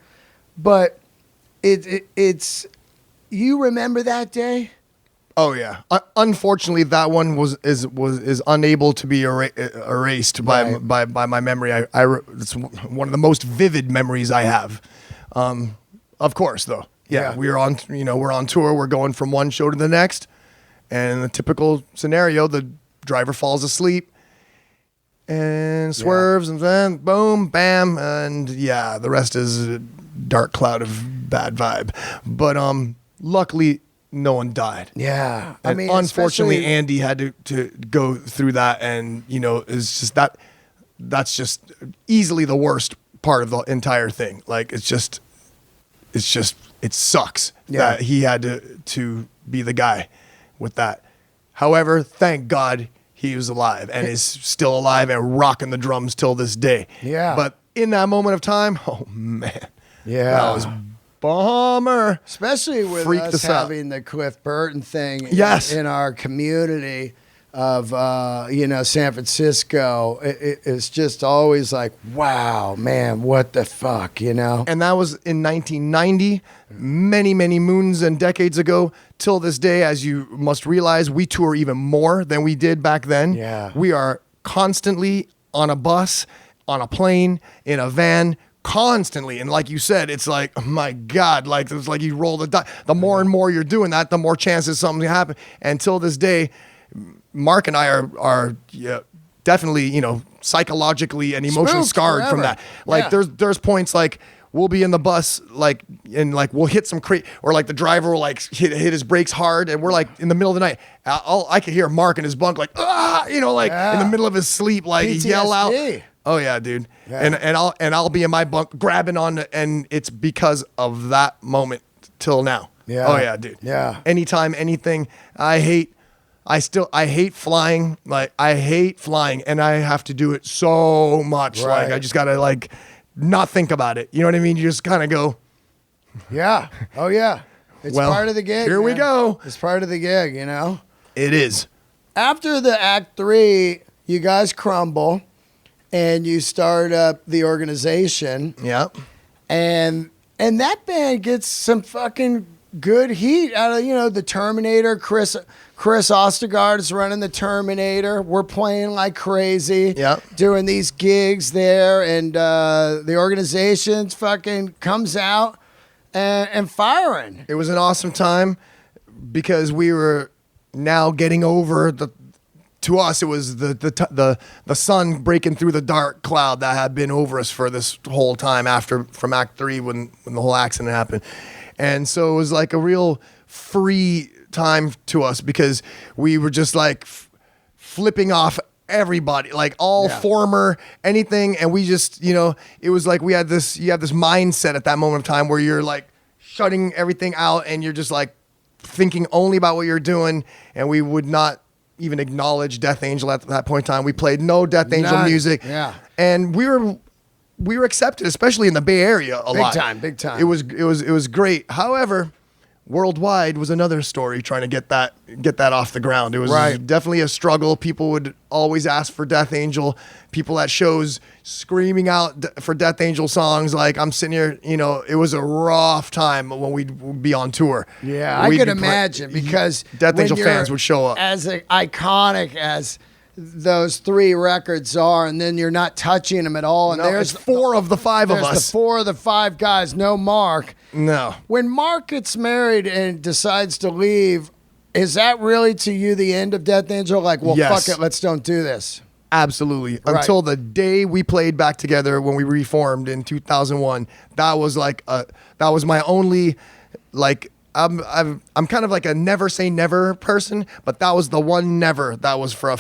but it's, you remember that day? Oh yeah. Unfortunately, that one is unable to be erased by my memory. It's one of the most vivid memories I have. Of course, though. Yeah, we're on tour. We're going from one show to the next, and in the typical scenario, the driver falls asleep and swerves, and then boom, bam, and the rest is a dark cloud of bad vibe. But luckily, no one died. Yeah, and unfortunately, Andy had to go through that, and it's just that's just easily the worst part of the entire thing. Like it sucks that he had to be the guy with that. However, thank God he was alive and is still alive and rocking the drums till this day. Yeah. But in that moment of time, oh man. Yeah. That was bummer. Especially with us having the Cliff Burton thing in our community of San Francisco. It's just always like, wow, man, what the fuck, And that was in 1990, many, many moons and decades ago. Till this day, as you must realize, we tour even more than we did back then. Yeah. We are constantly on a bus, on a plane, in a van, constantly. And like you said, it's like, oh my God, like it's like you roll the dice. The more and more you're doing that, the more chances something happen. And till this day, Marc and I are definitely, psychologically and emotionally scarred from that. Like there's points like we'll be in the bus, we'll hit some or like the driver will hit his brakes hard, and we're like in the middle of the night. I could hear Marc in his bunk in the middle of his sleep, PTSD. Yell out. Oh yeah, dude. Yeah. And I'll be in my bunk grabbing on, and it's because of that moment till now. Yeah. Oh yeah, dude. Yeah. Anytime, anything. I hate flying. Like I hate flying, and I have to do it so much. Right. Like I just gotta not think about it. You know what I mean? You just kind of go. Yeah. Oh yeah. It's part of the gig. Here we go. It's part of the gig. It is. After the Act 3, you guys crumble, and you start up the organization. Yeah. And that band gets some fucking good heat out of the Terminator. Chris Ostergaard is running the Terminator. We're playing like crazy. Yep. Doing these gigs there, and the organization fucking comes out and firing. It was an awesome time because we were now getting over to us, it was the sun breaking through the dark cloud that had been over us for this whole time from Act 3 when the whole accident happened. And so it was like a real free time to us because we were just flipping off everybody, like all Yeah. former anything, and we just, it was like you have this mindset at that moment of time where you're like shutting everything out and you're just like thinking only about what you're doing, and we would not even acknowledge Death Angel at that point in time. We played no Death Angel music. Yeah. And we were accepted, especially in the Bay Area a lot. Big time. It was great. However, worldwide was another story trying to get that off the ground. It was definitely a struggle. People would always ask for Death Angel. People at shows screaming out for Death Angel songs. Like, I'm sitting here, it was a rough time when we'd be on tour. Yeah, I could imagine, because Death Angel fans would show up. As iconic as those 3 records are, and then you're not touching them at all. And there's 4 of the 5 of us. There's the 4 of the 5 guys, no Marc. No. When Marc gets married and decides to leave, is that really to you the end of Death Angel? Like, well, Yes. fuck it, let's don't do this. Absolutely. Right. Until the day we played back together when we reformed in 2001, that was my only, like, I'm kind of like a never say never person, but that was the one never that was for a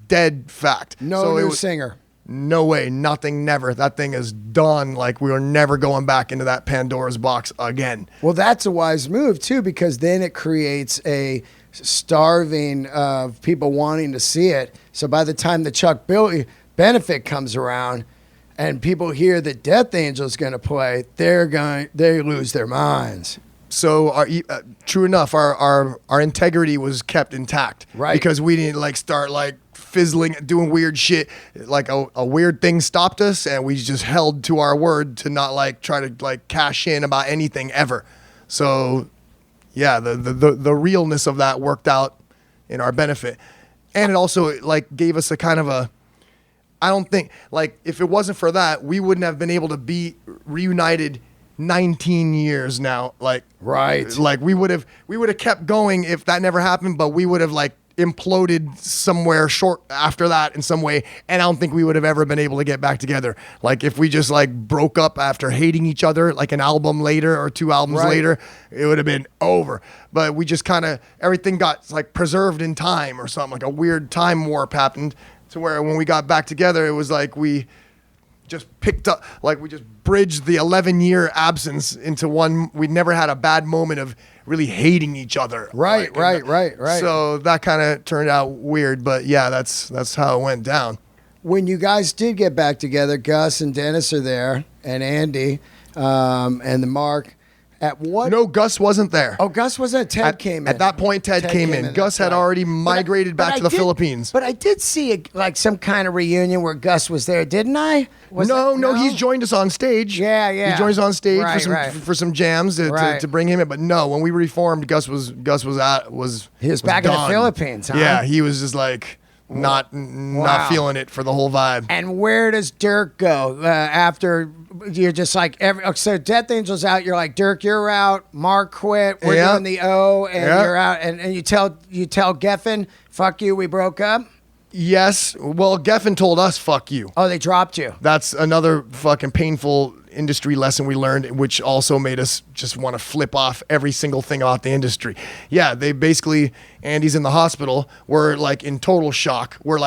dead fact. No new singer. No way, nothing, never. That thing is done. Like, we were never going back into that Pandora's box again. Well, that's a wise move too, because then it creates a starving of people wanting to see it. So by the time the Chuck Billy benefit comes around and people hear that Death Angel is going to play, they lose their minds. So, true enough, our integrity was kept intact, right? Because we didn't start fizzling, doing weird shit. Like a weird thing stopped us, and we just held to our word to not try to cash in about anything ever. So, yeah, the realness of that worked out in our benefit, and it also gave us a kind of a. I don't think if it wasn't for that, we wouldn't have been able to be reunited 19 years now. Right. We would have kept going if that never happened, but we would have imploded somewhere short after that in some way, and I don't think we would have ever been able to get back together. If we just broke up after hating each other an album later or 2 albums later, it would have been over. But we just kind of, everything got preserved in time or something, a weird time warp happened to where when we got back together, it was we just picked up, we just bridged the 11-year absence into one. We'd never had a bad moment of really hating each other. Right. So that kind of turned out weird, but yeah, that's how it went down. When you guys did get back together, Gus and Dennis are there, and Andy, and the Marc. At what? No, Gus wasn't there. Oh, Gus wasn't. Ted came in. At that point, Ted came in. Gus had already migrated back to the Philippines. But I did see some kind of reunion where Gus was there, didn't I? No, he's joined us on stage. Yeah. He joined us on stage for some jams to bring him in. But no, when we reformed, Gus was he was back done. in the Philippines, huh? Yeah, he was just not feeling it for the whole vibe. And where does Dirk go after you're just so Death Angel's out, you're like, Dirk, you're out, Marc quit, we're doing the O, and you're out, and you tell Geffen, fuck you, we broke up? Yes. Well, Geffen told us, fuck you. Oh, they dropped you. That's another fucking painful industry lesson we learned, which also made us just want to flip off every single thing about the industry. Yeah, they basically, Andy's in the hospital. We're in total shock. We're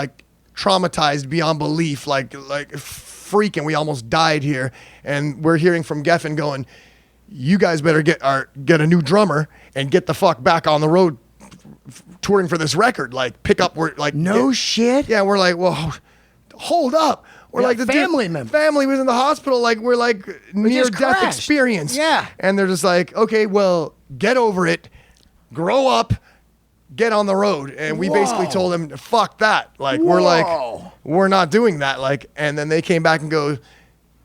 traumatized beyond belief, freaking. We almost died here. And we're hearing from Geffen going, you guys better get a new drummer and get the fuck back on the road touring for this record. Pick up where shit. Yeah, we're well, hold up. We're the family member. Family was in the hospital. We're near death experience. Yeah. And they're just okay, well, get over it, grow up, get on the road. And we basically told them, fuck that. We're not doing that. And then they came back and go,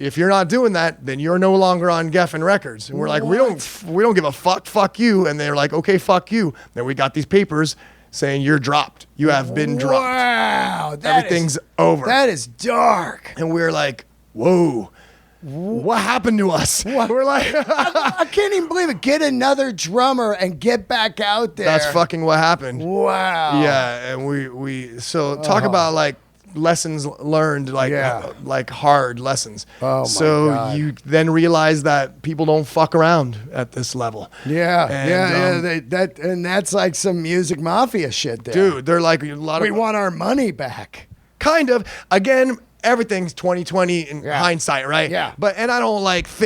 if you're not doing that, then you're no longer on Geffen Records. And we're we don't give a fuck you. And they're okay, fuck you. Then we got these papers saying you're dropped. You have been dropped. Wow. Everything's over. That is dark. And we're whoa. What happened to us? What? We're I can't even believe it. Get another drummer and get back out there. That's fucking what happened. Wow. Yeah, and we talk about lessons learned, like hard lessons. Oh, my so God. you then realize that people don't fuck around at this level. And that's like some music mafia shit there. Dude, they're like a lot We of want our money back. kind of again. Everything's 2020 in hindsight, right? Yeah. And I don't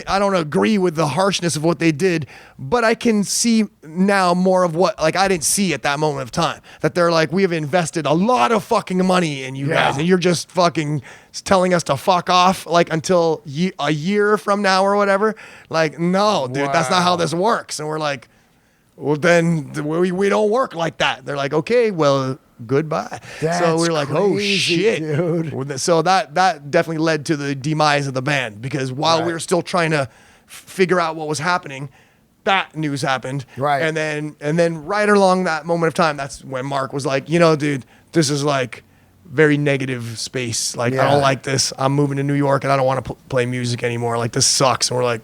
I don't agree with the harshness of what they did, but I can see now more of what I didn't see at that moment of time. That they're like, we have invested a lot of fucking money in you guys, and you're just fucking telling us to fuck off until a year from now or whatever. Like, no, dude, that's not how this works. And we're like, well, then we don't work like that. They're like, okay, well, goodbye. So we're like, oh shit, dude. So that definitely led to the demise of the band, because while we were still trying to figure out what was happening, that news happened. Right. And then right along that moment of time, that's when Marc was like, dude, this is very negative space. I don't like this. I'm moving to New York and I don't want to play music anymore. This sucks. And we're like,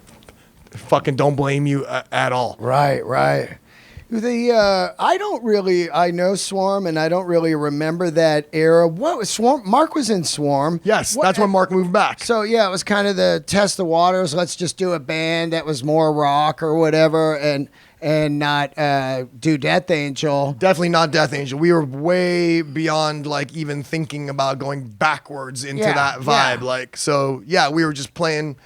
fucking don't blame you at all. Right. I know Swarm, and I don't really remember that era. What was Swarm? Marc was in Swarm. Yes, that's when Marc moved back. So yeah, it was kind of the test the waters. Let's just do a band that was more rock or whatever, and not do Death Angel. Definitely not Death Angel. We were way beyond even thinking about going backwards into that vibe. Yeah. We were just playing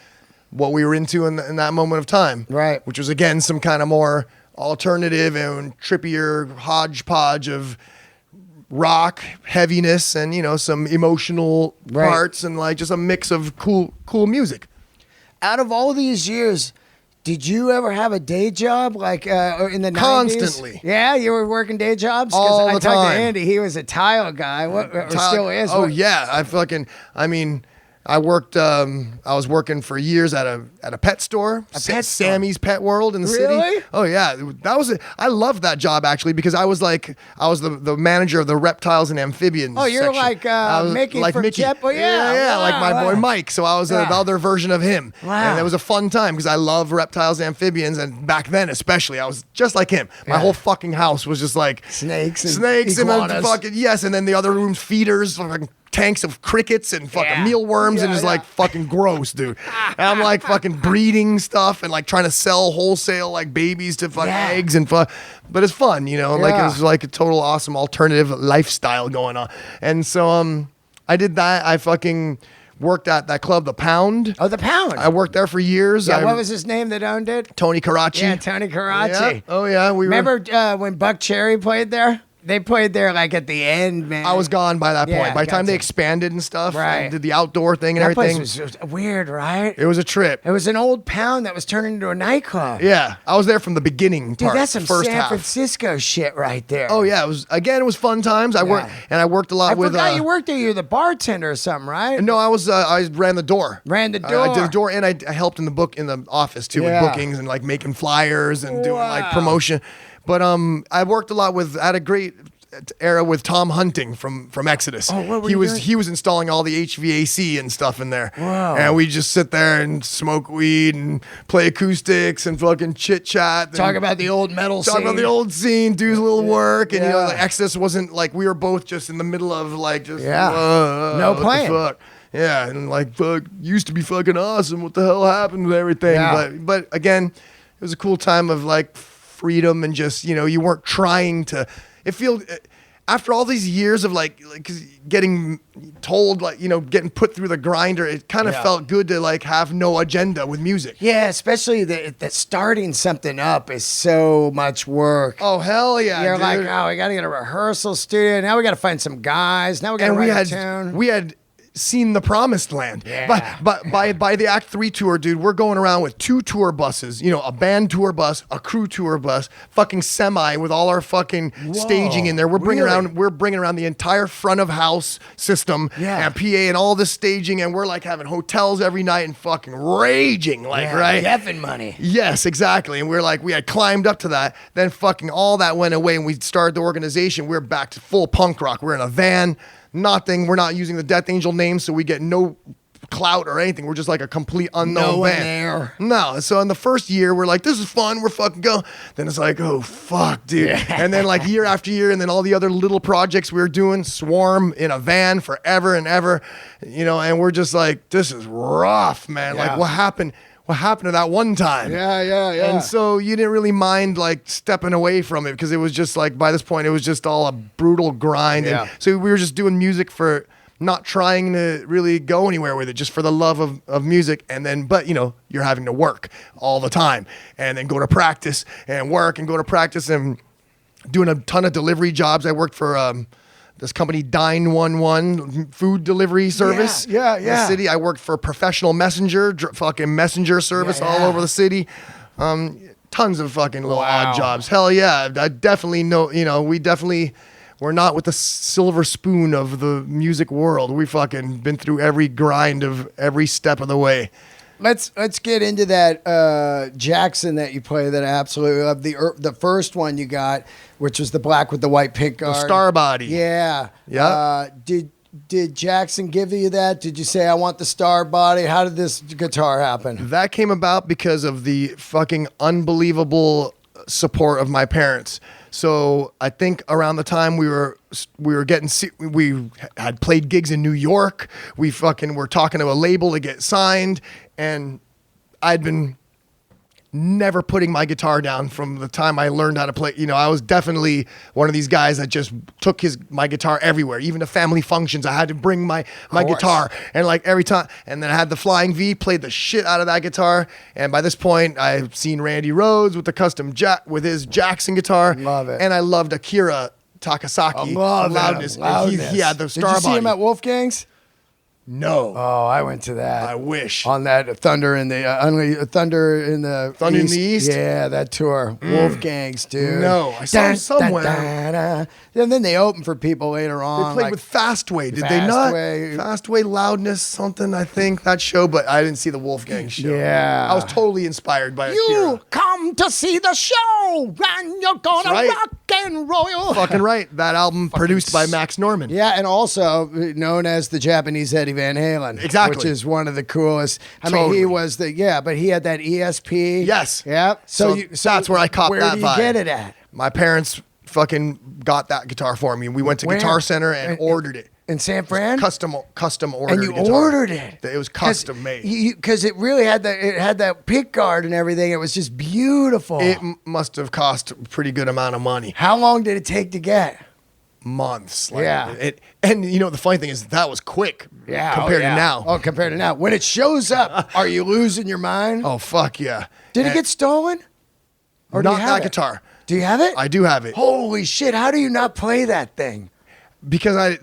what we were into in that moment of time. Right. Which was again some kind of more alternative and trippier hodgepodge of rock heaviness and some emotional parts and just a mix of cool music. Out of all these years, did you ever have a day job in the 90s? Constantly. Yeah, you were working day jobs? All the I talked to time. Andy. He was a tile guy. Or still is. Oh yeah, I worked. I was working for years at a pet store, Sammy's Pet World in the city. Really? Oh yeah, I loved that job actually, because I was the manager of the reptiles and amphibians. Oh, you're section. Mickey from Mickey. Jet. Oh, yeah. Like my boy Mike. So I was the other version of him. Wow. And it was a fun time because I love reptiles, amphibians, and back then especially, I was just like him. My whole fucking house was just like snakes and then fucking and then the other rooms feeders. Fucking tanks of crickets and fucking mealworms and just fucking gross, dude. And I'm fucking breeding stuff and trying to sell wholesale babies to fucking eggs and but it's fun, it was a total awesome alternative lifestyle going on. And so I did that. I fucking worked at that club, The Pound. Oh, The Pound. I worked there for years. Yeah, what was his name that owned it? Tony Karachi. Yeah, Tony Karachi. Yeah. Oh yeah, remember when Buck Cherry played there? They played there at the end, man. I was gone by that point. Yeah, By the time they expanded and stuff, Right. and did the outdoor thing and That everything. place was just weird, right? It was a trip. It was an old pound that was turned into a nightclub. Yeah, I was there from the beginning. Dude, that's some first San half. Francisco shit right there. Oh yeah, it was fun times. I worked a lot I with. forgot you worked there. You were the bartender or something, right? No, I ran the door. Ran the door. I did the door, and I helped in the office too with bookings and making flyers and doing promotion. But I worked a lot with. I had a great era with Tom Hunting from Exodus. Oh, what were you doing? He was installing all the HVAC and stuff in there. Wow. And we just sit there and smoke weed and play acoustics and fucking chit chat. Talk about the old metal scene. Talk about the old scene, do a little work, and Exodus wasn't we were both just in the middle of no what plan. the fuck? Yeah, and fuck, used to be fucking awesome. What the hell happened with everything? Yeah. But again, it was a cool time of freedom and just you weren't trying to. It feels after all these years of getting told getting put through the grinder, it kind of felt good to have no agenda with music. Yeah, especially that starting something up is so much work. Oh hell yeah! You're dude. we got to get a rehearsal studio. Now we got to find some guys. Now we got to write a tune. We had seen the promised land. Yeah. But by the Act 3 tour, dude, we're going around with 2 tour buses, a band tour bus, a crew tour bus, fucking semi with all our fucking staging in there. We're bringing around the entire front of house system and PA and all this staging, and we're having hotels every night and fucking raging, right? Effing money. Yes, exactly. And we had climbed up to that. Then fucking all that went away and we started the organization. We're back to full punk rock. We're in a van. Nothing. We're not using the Death Angel name, so we get no clout or anything. We're just like a complete unknown No one band. there. No. So in the first year, we're like, this is fun. We're fucking going. Then it's like, oh, fuck, dude. And then like year after year, and then all the other little projects we were doing, swarm in a van forever and ever, and we're just like, this is rough, man. Yeah. Like, what happened? What happened to that one time? Yeah. And so you didn't really mind like stepping away from it because it was just like, by this point, it was just all a brutal grind. Yeah. And so we were just doing music for not trying to really go anywhere with it, just for the love of music. And then, but you're having to work all the time and then go to practice and work and go to practice and doing a ton of delivery jobs. I worked for this company, Dine 11 food delivery service. Yeah. In the city. I worked for Professional Messenger, fucking messenger service all over the city. Tons of fucking little odd jobs. Hell yeah. I definitely know, we're not with the silver spoon of the music world. We fucking been through every grind of every step of the way. Let's get into that Jackson that you play that I absolutely love. The first one you got, which was the black with the white pick guard. The Star Body. Yeah. Yeah. Did Jackson give you that? Did you say, I want the Star Body? How did this guitar happen? That came about because of the fucking unbelievable support of my parents. So I think around the time we were we had played gigs in New York. We fucking were talking to a label to get signed, and I'd been never putting my guitar down from the time I learned how to play. I was definitely one of these guys that just took my guitar everywhere, even to family functions. I had to bring my guitar, and like every time, and then I had the Flying V, played the shit out of that guitar. And by this point, I've seen Randy Rhoads with the custom with his Jackson guitar. Love it. And I loved Akira Takasaki. Loudness. Loudness. He had the Star Did you see Body. him at Wolfgang's? No. Oh, I went to that. I wish. On that Thunder in the Thunder in the East? Yeah, that tour. Wolfgang's, dude. No, I saw him somewhere. And then they opened for people later They on. played with Fastway, did they not? Fastway. Fastway, Loudness, something, I think, that show, but I didn't see the Wolfgang show. Yeah. I was totally inspired by Akira. You come to see the show, and you're gonna right. rock and roll. Fucking right. That album produced by Max Norman. Yeah, and also known as the Japanese Eddie Van Halen. Exactly. Which is one of the coolest. I mean, Totally. he was but he had that ESP. Yes. Yeah. So that's where I copped where that do you vibe. get it at? My parents fucking got that guitar for me. We went to Where? Guitar Center and ordered it. In San Fran? Custom ordered. And you guitar. ordered it. It was custom made. Because it really had that pick guard and everything. It was just beautiful. It must have cost a pretty good amount of money. How long did it take to get? Months. Yeah. And the funny thing is that was quick. Yeah. Compared to now. Oh, compared to now. When it shows up, are you losing your mind? Oh, fuck yeah. Did it get stolen? Or do not you have that it? guitar. Do you have it? I do have it. Holy shit! How do you not play that thing? Because I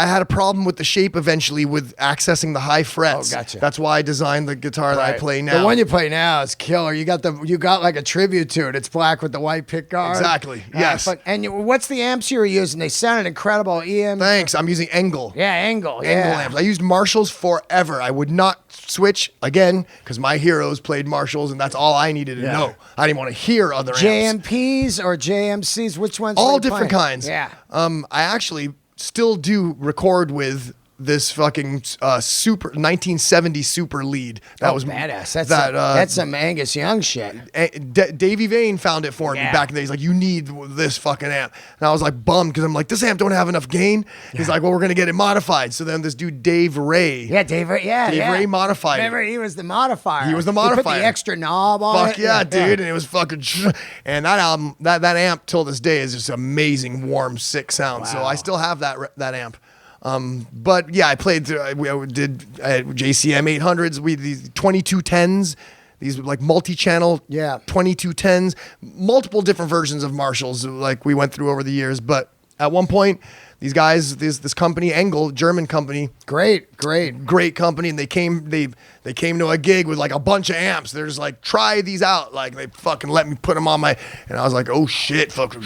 had a problem with the shape eventually with accessing the high frets. Oh, gotcha. That's why I designed the guitar that I play now. The one you play now is killer. You got like a tribute to it. It's black with the white pick guard. Exactly. Yes. What's the amps you were using? They sounded incredible. EM. Thanks. I'm using Engel. Yeah, Engel. Engel amps. I used Marshalls forever. I would not switch again because my heroes played Marshalls, and that's all I needed to know. I didn't want to hear other amps. JMPs or JMCs? Which ones? All were you different playing? kinds. Yeah. I actually still do record with this fucking super 1970 super lead. That was badass. That's some Angus Young shit. Davey Vane found it for me back in the day. He's like, you need this fucking amp. And I was like bummed because I'm like, this amp don't have enough gain. He's like, well, we're gonna get it modified. So then this dude Dave Ray. Yeah, Dave Ray modified Remember, it. he was the modifier. He was the He modifier. put the extra knob on it. Fuck yeah, dude. And it was fucking and that album, that amp till this day is just amazing, warm, sick sound. So I still have that amp. But yeah, I played. I did JCM 800s. These 2210s. These like multi-channel 2210s. Multiple different versions of Marshalls. Like we went through over the years. But at one point, these guys, this company, Engel, German company, great company, and they They came to a gig with like a bunch of amps. They're just like, try these out. Like they fucking let me put them on my, and I was like, oh shit, fucking.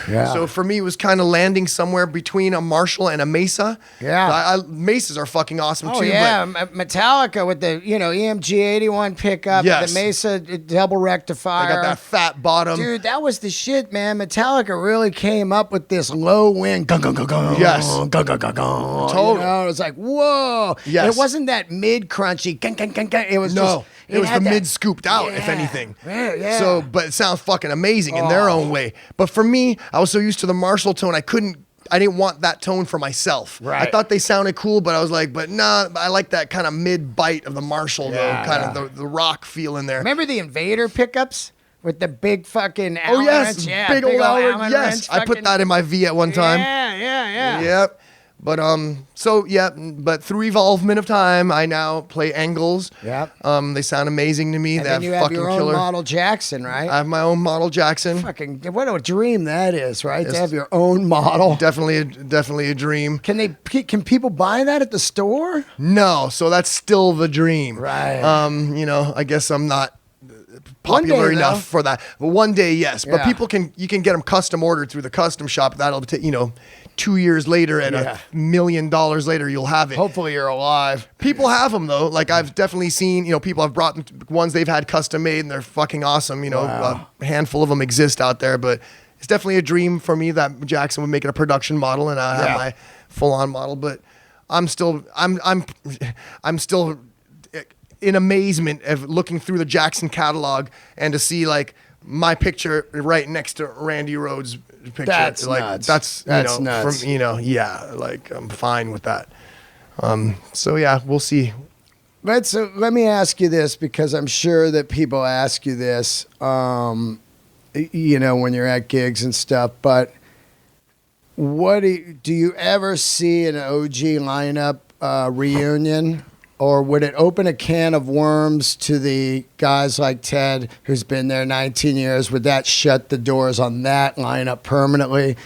Yeah. So for me, it was kind of landing somewhere between a Marshall and a Mesa. Yeah. Mesas are fucking awesome too. Yeah, But Metallica with the EMG 81 pickup, Yes. the Mesa double rectifier. they got that fat bottom. Dude, that was the shit, man. Metallica really came up with this low wing. Yes. Totally. You know, it was like, whoa. Yes. It wasn't that mid crunchy. It was No, just. it was the had that- mid scooped out, if Yeah. anything. Yeah. So, but it sounds fucking amazing in their own way. But for me, I was so used to the Marshall tone, I didn't want that tone for myself. Right. I thought they sounded cool, but I was like, but nah, I like that kind of mid bite of the Marshall Yeah, though, kind of the rock feel in there. Remember the Invader pickups with the big fucking Oh Allen yes, wrench? Yeah, big old Allen. Allen Yes, wrench I put fucking- that in my V at one time. Yeah. Yep. But but through evolvement of time, I now play Engels. Yep. They sound amazing to me. And They then have you have fucking your own killer. model Jackson, right? I have my own model Jackson. Fucking what a dream that is, right? To Yes. have your own model. Definitely a dream. Can people buy that at the store? No, so that's still the dream. Right. I guess I'm not One day, popular though. enough for that. But one day, yes. But Yeah. you can get them custom ordered through the custom shop. That'll take 2 years later and Yeah. $1 million later, you'll have it. Hopefully you're alive. People have them though. Like I've definitely seen, people have brought ones they've had custom made and they're fucking awesome. Wow. A handful of them exist out there, but it's definitely a dream for me that Jackson would make it a production model and I have Yeah. my full on model. But I'm still in amazement of looking through the Jackson catalog and to see like my picture right next to Randy Rhoads' picture. That's like nuts. that's nuts. like I'm fine with that. So yeah, we'll see. Let me ask you this, because I'm sure that people ask you this, when you're at gigs and stuff. But do you ever see an OG lineup reunion, or would it open a can of worms to the guys like Ted, who's been there 19 years? Would that shut the doors on that lineup permanently?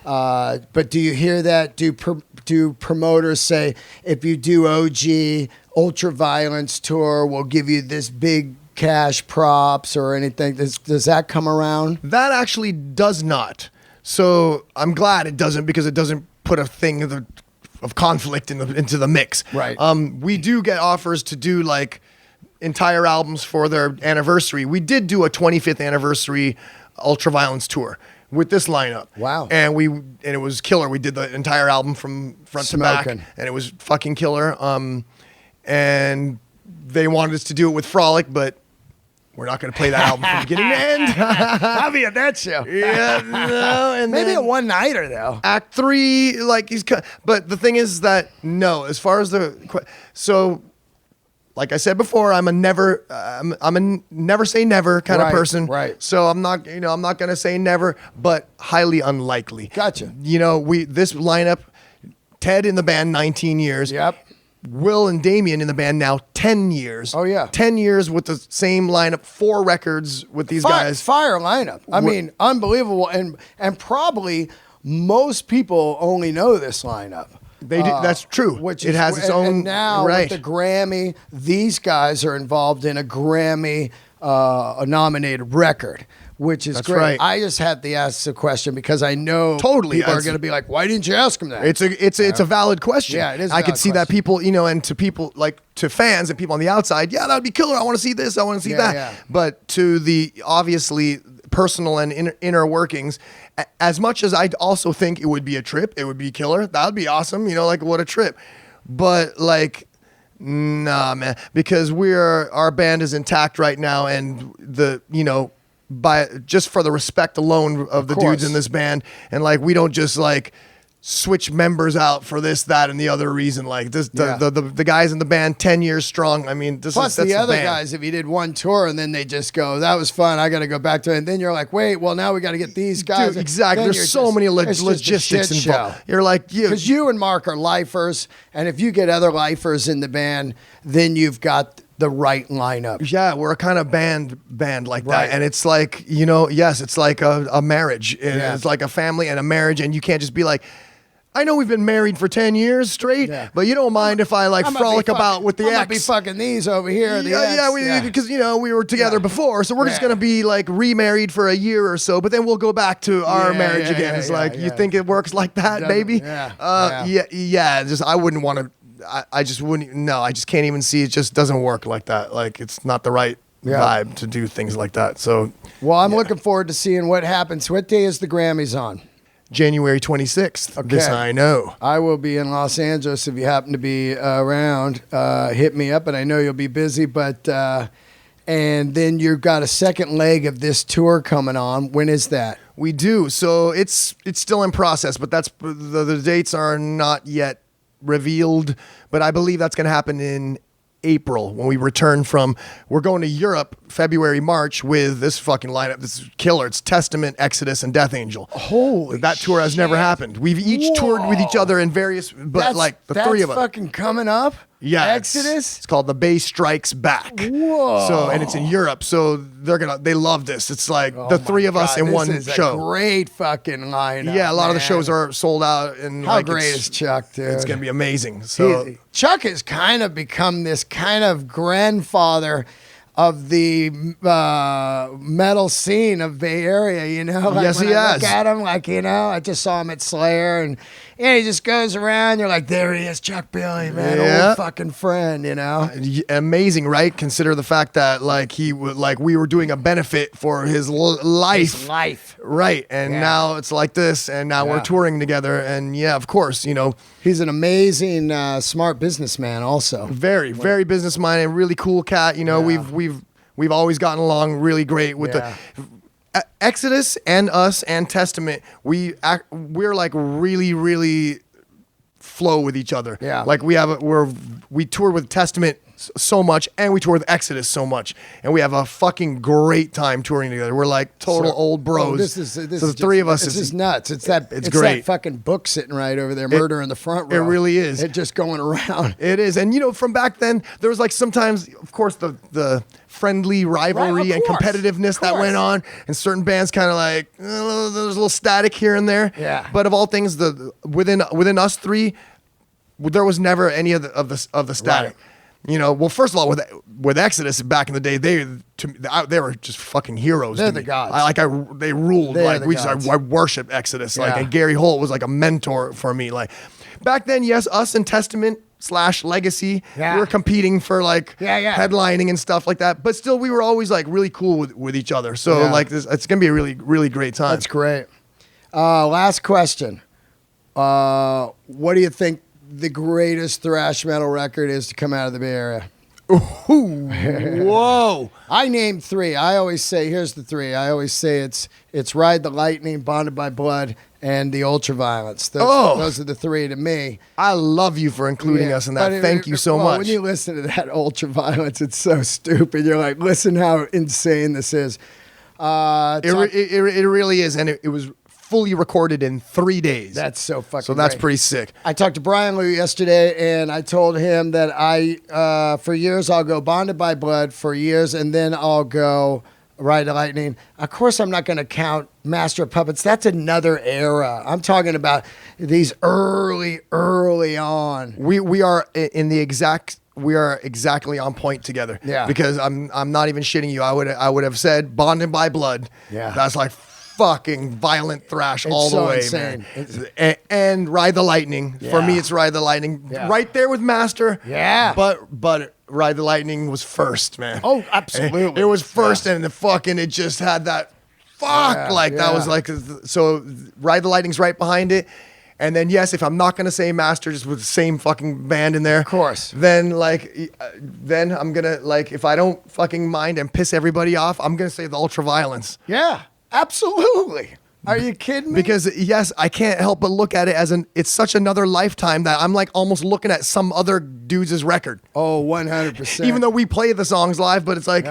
But do you hear that? Do promoters say, if you do OG Ultraviolence tour, we'll give you this big cash props or anything? Does that come around? That actually does not. So I'm glad it doesn't, because it doesn't put a thing of conflict into the mix. Right. We do get offers to do like entire albums for their anniversary. We did do a 25th anniversary Ultraviolence tour with this lineup. Wow. And it was killer. We did the entire album from front to back, Smoking. and it was fucking killer. And they wanted us to do it with Frolic, but we're not going to play that album from beginning to end. I'll be at that show. Yeah, no, and Maybe then a one-nighter, though. Act 3, like but the thing is that no, as far as like I said before, I'm a never say never kind of Right, person. right. So I'm not going to say never, but highly unlikely. Gotcha. This lineup, Ted in the band 19 years. Yep. Will and Damien in the band now 10 years. Oh, yeah. 10 years with the same lineup, 4 records with these guys. Fire lineup. I mean, unbelievable. And probably most people only know this lineup. They do, that's true. Which it has its own. And now right. with the Grammy, these guys are involved in a Grammy nominated record, which is That's great. right. I just had to ask the question because I know Totally, people are that's- going to be like, "Why didn't you ask him that?" It's a valid question. Yeah, it is a I could valid see that question. people, and to people like to fans and people on the outside, yeah, that would be killer. I want to see this. I want to see Yeah, that. yeah. But to the obviously personal and inner workings, as much as I also think it would be a trip, it would be killer. That would be awesome. Like what a trip. But like, nah, man, because our band is intact right now, and by just for the respect alone of the course. dudes in this band, and like we don't just like switch members out for this, that, and the other reason. Like this, Yeah. the guys in the band 10 years strong. I mean, Plus that's the other band. guys, if you did one tour and then they just go, "That was fun, I got to go back to it," and then you're like, "Wait, well now we got to get these guys." Dude, exactly. Then There's you're so just- many it's just a logistics shit involved. show. You're like, Because you and Marc are lifers, and if you get other lifers in the band, then you've got the right lineup. yeah, we're a kind of band like Right. that, and it's like yes, it's like a marriage, and Yeah. it's like a family and a marriage, and you can't just be like, I know we've been married for 10 years straight, but you don't mind if I like frolic about with the I'm ex. gonna be fucking these over here. Because we were together before, so we're just gonna be like remarried for a year or so, but then we'll go back to our marriage again. It's like you think it works like that, baby? Just I wouldn't want to. I just wouldn't. No, I just can't even see. It just doesn't work like that. Like it's not the right vibe to do things like that. So, well, I'm looking forward to seeing what happens. What day is the Grammys on? January 26th. Okay. This I know. I will be in Los Angeles if you happen to be around. Hit me up, and I know you'll be busy. But and then you've got a second leg of this tour coming on. When is that? We do. So it's still in process, but that's the dates are not yet revealed. But I believe that's going to happen in April when we return from. We're going to Europe February, March with this fucking lineup. This is killer. It's Testament, Exodus, and Death Angel. Holy that tour has never happened. We've each toured with each other in various, but that's, like the three of us. That's fucking coming up. Yeah, Exodus. It's called The Bay Strikes Back. Whoa! So and it's in Europe. So they love this. It's like the three of us in one show. This is a great fucking lineup. Yeah, a lot of the shows are sold out. And how great is Chuck, dude? It's gonna be amazing. So Chuck has kind of become this kind of grandfather of the metal scene of Bay Area, you know? Like yes, when he I has. Look at him, like, you know, I just saw him at Slayer, and he just goes around. You're like, there he is, Chuck Billy, man, old fucking friend, you know? Amazing, right? Consider the fact that like we were doing a benefit for his life. His life, right? And now it's like this, and now we're touring together, and of course, you know, he's an amazing, smart businessman, also. Very, very business minded, really cool cat. You know, we've always gotten along really great with the Exodus and us and Testament. We're like really flow with each other. Yeah, like we tour with Testament so much, and we tour with Exodus so much, and we have a fucking great time touring together. We're like total old bros. This is the three of us. It's just nuts. It's great. That fucking book sitting right over there, Murder in the Front Row. It really is. It just going around. It is, and you know, from back then, there was like sometimes, of course, the friendly rivalry and competitiveness that went on, and certain bands kind of like there's a little static here and there. Yeah. But of all things, within us three, there was never any of the static. Right. You know, well, first of all, with Exodus back in the day, they were just fucking heroes. They're the gods. They ruled. They're like I worship Exodus. Like, and Gary Holt was like a mentor for me. Like back then, yes, us and Testament / Legacy, we were competing for like headlining and stuff like that. But still, we were always like really cool with each other. So like it's gonna be a really, really great time. That's great. Last question. What do you think the greatest thrash metal record is to come out of the Bay Area? Whoa! I named three. I always say, here's the three. I always say it's Ride the Lightning, Bonded by Blood, and the Ultraviolence. Those are the three to me. I love you for including us in that. Thank you so much. When you listen to that Ultraviolence, it's so stupid. You're like, listen how insane this is. It really is, and it was fully recorded in 3 days. That's so fucking So that's great. pretty sick. I talked to Brian Lou yesterday, and I told him that for years, I'll go Bonded by Blood for years, and then I'll go Ride the Lightning. Of course, I'm not going to count Master of Puppets. That's another era. I'm talking about these early on. We are in the exact... We are exactly on point together. Yeah. Because I'm not even shitting you. I would have said Bonded by Blood. Yeah. That's like fucking violent thrash all the way, insane. Man. And Ride the Lightning. Yeah. For me, it's Ride the Lightning. Yeah. Right there with Master. Yeah. But Ride the Lightning was first, man. Oh, absolutely. It was first, and it just had that that was like, so Ride the Lightning's right behind it. And then, yes, if I'm not going to say Master, just with the same fucking band in there. Of course. Then I'm going to, if I don't fucking mind and piss everybody off, I'm going to say the Ultraviolence. Yeah, absolutely. Are you kidding me? Because, yes, I can't help but look at it as it's such another lifetime that I'm like almost looking at some other dude's record. Oh, 100%. Even though we play the songs live, but it's like,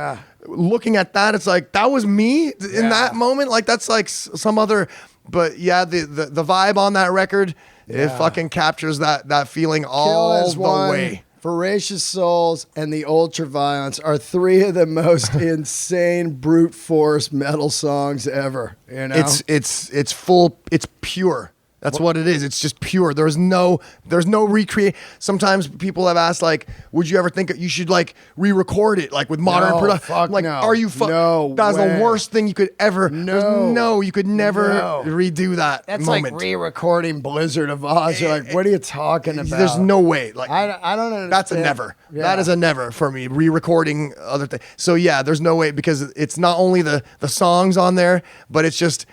looking at that, it's like, that was me in that moment. Like, that's like some other... But yeah, the vibe on that record, it fucking captures that feeling all the way. Voracious Souls and the Ultraviolence are three of the most insane brute force metal songs ever. You know, it's full, it's pure. That's what it is. It's just pure. There's no recreate. Sometimes people have asked, like, would you ever think that you should like re-record it, like with modern production? Fuck like, no. are you No That's way. the worst thing you could ever. No. You could never No. redo that That's moment. like re-recording Blizzard of Oz. You're like, what are you talking about? There's no way. Like, I don't understand. that's a never. Yeah. That is a never for me. Re-recording other things. So yeah, there's no way, because it's not only the songs on there, but it's just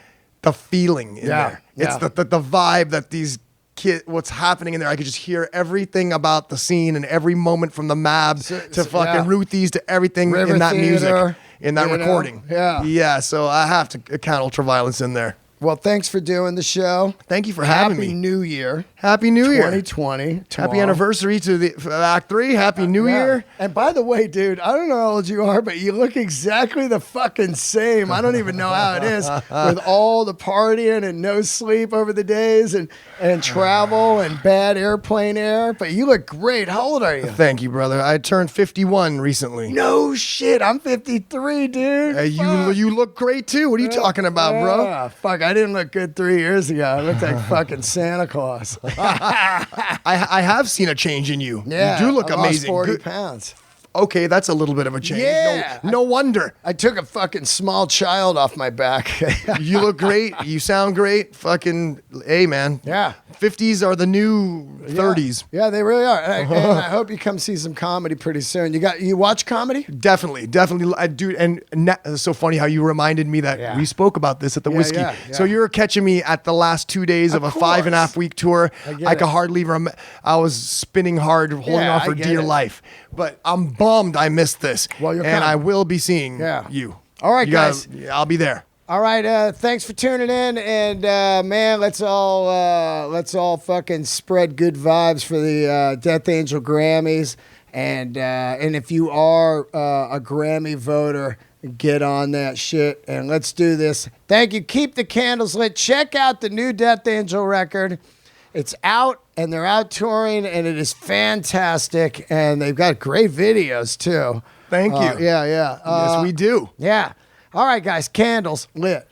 the feeling in there. It's the vibe that these kids, what's happening in there. I could just hear everything about the scene and every moment from the Mab to fucking Ruthie's to everything River in that Theater, music, in that recording. Yeah. Yeah. So I have to count Ultraviolence in there. Well, thanks for doing the show. Thank you for having Happy me. New Year. Happy New Year. 2020. Happy tomorrow. anniversary to the Act 3. Happy New Yeah. Year. And by the way, dude, I don't know how old you are, but you look exactly the fucking same. I don't even know how it is with all the partying and no sleep over the days and travel and bad airplane air. But you look great. How old are you? Thank you, brother. I turned 51 recently. No shit. I'm 53, dude. You look great too. What are you talking about, bro? Yeah, fuck, I didn't look good 3 years ago. I looked like fucking Santa Claus. I have seen a change in you. Yeah, You do look I lost amazing. 40 Good. pounds. Okay, that's a little bit of a change. Yeah. No wonder. I took a fucking small child off my back. You look great. You sound great. Fucking, hey, man. Yeah. 50s are the new 30s. Yeah, they really are. And I hope you come see some comedy pretty soon. You watch comedy? Definitely. I do. And it's so funny how you reminded me that we spoke about this at the whiskey. yeah. So you're catching me at the last 2 days of a course. 5.5 week tour. I could hardly I was spinning hard, holding on for I get dear it. life. But I'm bummed I missed this. Well, you're and coming. I will be seeing Yeah. you. All right, guys. I'll be there. All right, thanks for tuning in, and man, let's all fucking spread good vibes for the Death Angel Grammys, and if you are a Grammy voter, get on that shit, and let's do this. Thank you. Keep the candles lit. Check out the new Death Angel record. It's out, and they're out touring, and it is fantastic, and they've got great videos too. Thank you. Yeah. Yes, we do. Yeah. All right, guys. Candles lit.